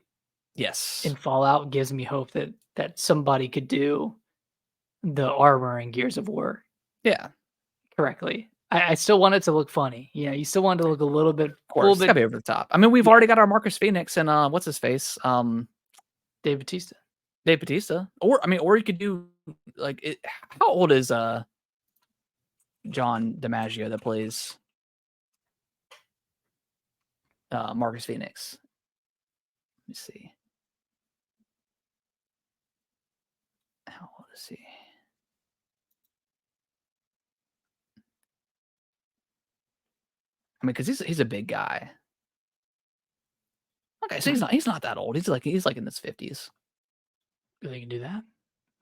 A: Yes.
B: in Fallout gives me hope that somebody could do the armor in Gears of War
A: Yeah, of
B: correctly. I still want it to look funny. You still want it to look a little
A: course, it's
B: bit.
A: gotta be over the top. I mean, we've
B: Yeah,
A: already got our Marcus Phoenix and, what's his face?
B: Dave Bautista.
A: Dave Bautista, or I mean, or you could do, like, how old is, John DiMaggio that plays, Marcus Phoenix? Let me see. How old is he? I mean, because he's a big guy. Okay, so
B: Hmm,
A: he's not that old. He's like in his 50s.
B: they can do that.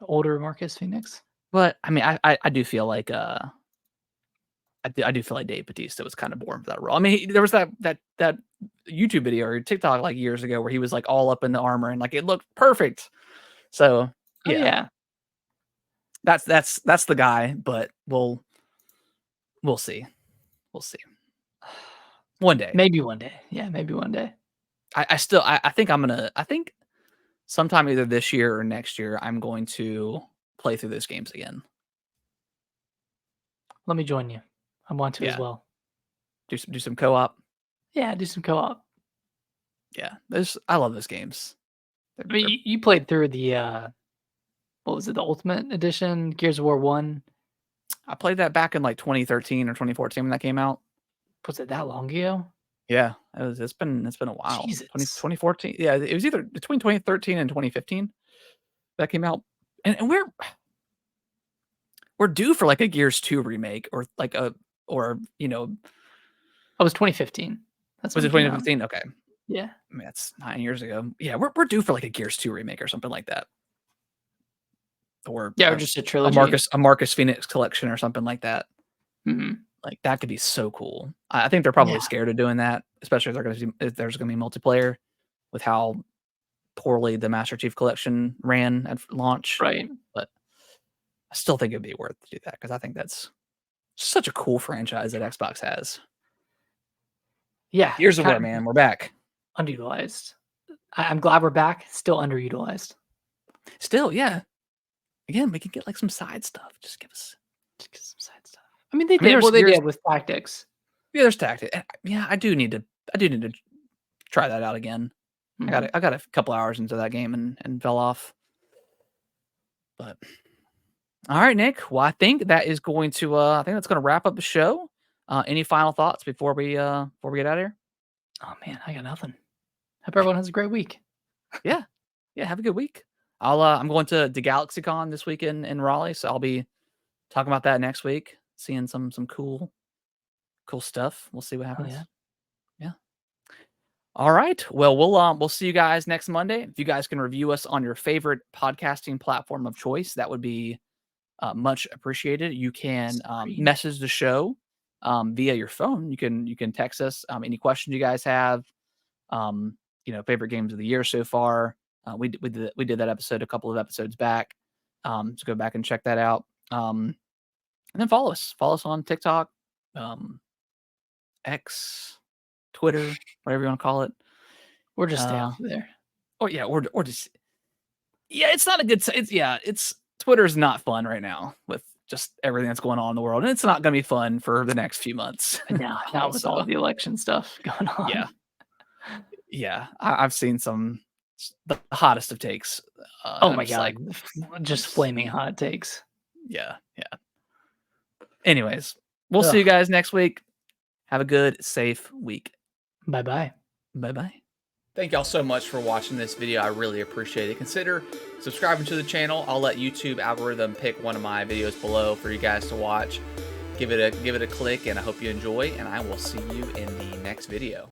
B: Older Marcus Phoenix.
A: But I mean, I do feel like I do feel like Dave Bautista was kind of born for that role. I mean, there was that YouTube video or TikTok like years ago where he was like all up in the armor and like it looked perfect. So
B: Oh
A: yeah,
B: yeah,
A: that's the guy. But we'll see. We'll see. One day.
B: maybe one day. Yeah, maybe one day.
A: I think I think sometime either this year or next year I'm going to play through those games again.
B: Let me join you. I want to as
A: Yeah,
B: well.
A: do some co-op.
B: Yeah, do some co-op.
A: Yeah, those I love those games.
B: I mean,
A: They're
B: you played through the what was it, the Ultimate Edition, Gears of War 1?
A: I played that back in like 2013 or 2014 when that came out.
B: Was it that long ago?
A: Yeah, it's been a while.
B: Jesus.
A: 2014. Yeah, it was either between 2013 and 2015 that came out. And we're due for like a Gears 2 remake or like a or
B: Oh, it was 2015. That's
A: was
B: when
A: it
B: it came out.
A: 2015? Okay.
B: Yeah.
A: I mean, that's 9 years ago. Yeah, we're due for like a Gears 2 remake or something like that. Or
B: Yeah, or
A: a
B: just a
A: a
B: trilogy.
A: Marcus Phoenix collection or something like that.
B: Mhm.
A: Like, that could be so cool. I think they're
B: Yeah,
A: probably scared of doing that, especially if there's gonna be multiplayer with how poorly the Master Chief Collection ran at launch,
B: right.
A: but I still think it'd be worth to do that because I think that's such a cool franchise that Xbox has.
B: Yeah,
A: Gears of
B: kind
A: War,
B: of
A: man, we're back.
B: underutilized. I'm glad we're back, still underutilized.
A: Still, yeah. Again, we could get, like, some side stuff. Just give us
B: Just get some side stuff. I mean, they
A: I mean,
B: did
A: there's
B: well, they
A: Gears
B: did with Tactics.
A: yeah, there's Tactic yeah, I do need to try that out again.
B: Mhm.
A: I got a couple hours into that game and fell off, but alright, Nick. Well, I think that's gonna wrap up the show. Any final thoughts before we get out of here?
B: Oh, man, I got nothing. Hope everyone has a great week.
A: Yeah. Yeah, have a good week. I'm going to GalaxyCon this weekend in Raleigh, so I'll be talking about that next week, seeing some cool stuff. We'll see what
B: Oh, yeah.
A: happens. Yeah. All right. Well, we'll see you guys next Monday. If you guys can review us on your favorite podcasting platform of choice, that would be much appreciated. You can
B: Screen.
A: message the show via your phone. You can text us any questions you guys have. Favorite games of the year so far. We did that episode a couple of episodes back. So go back and check that out. And then follow us. Follow us on TikTok, um, X, Twitter, whatever you want to call it.
B: Or just stay
A: Uh,
B: off of there.
A: or just it's not a good. It's Twitter's not fun right now with just everything that's going on in the world, and it's not going to be fun for the next few months.
B: No, not with all
A: Also,
B: of the election stuff going
A: yeah,
B: on.
A: yeah, I've seen the hottest of takes,
B: Oh
A: and I'm
B: my
A: just like,
B: god, just flaming hot takes.
A: yeah, yeah. Anyways, we'll see
B: Ugh.
A: you guys next week. Have a good, safe week.
B: Bye bye.
A: Bye bye. Thank y'all so much for watching this video. I really appreciate it. Consider subscribing to the channel. I'll let YouTube algorithm pick one of my videos below for you guys to watch. Give it a click, and I hope you enjoy, and I will see you in the next video.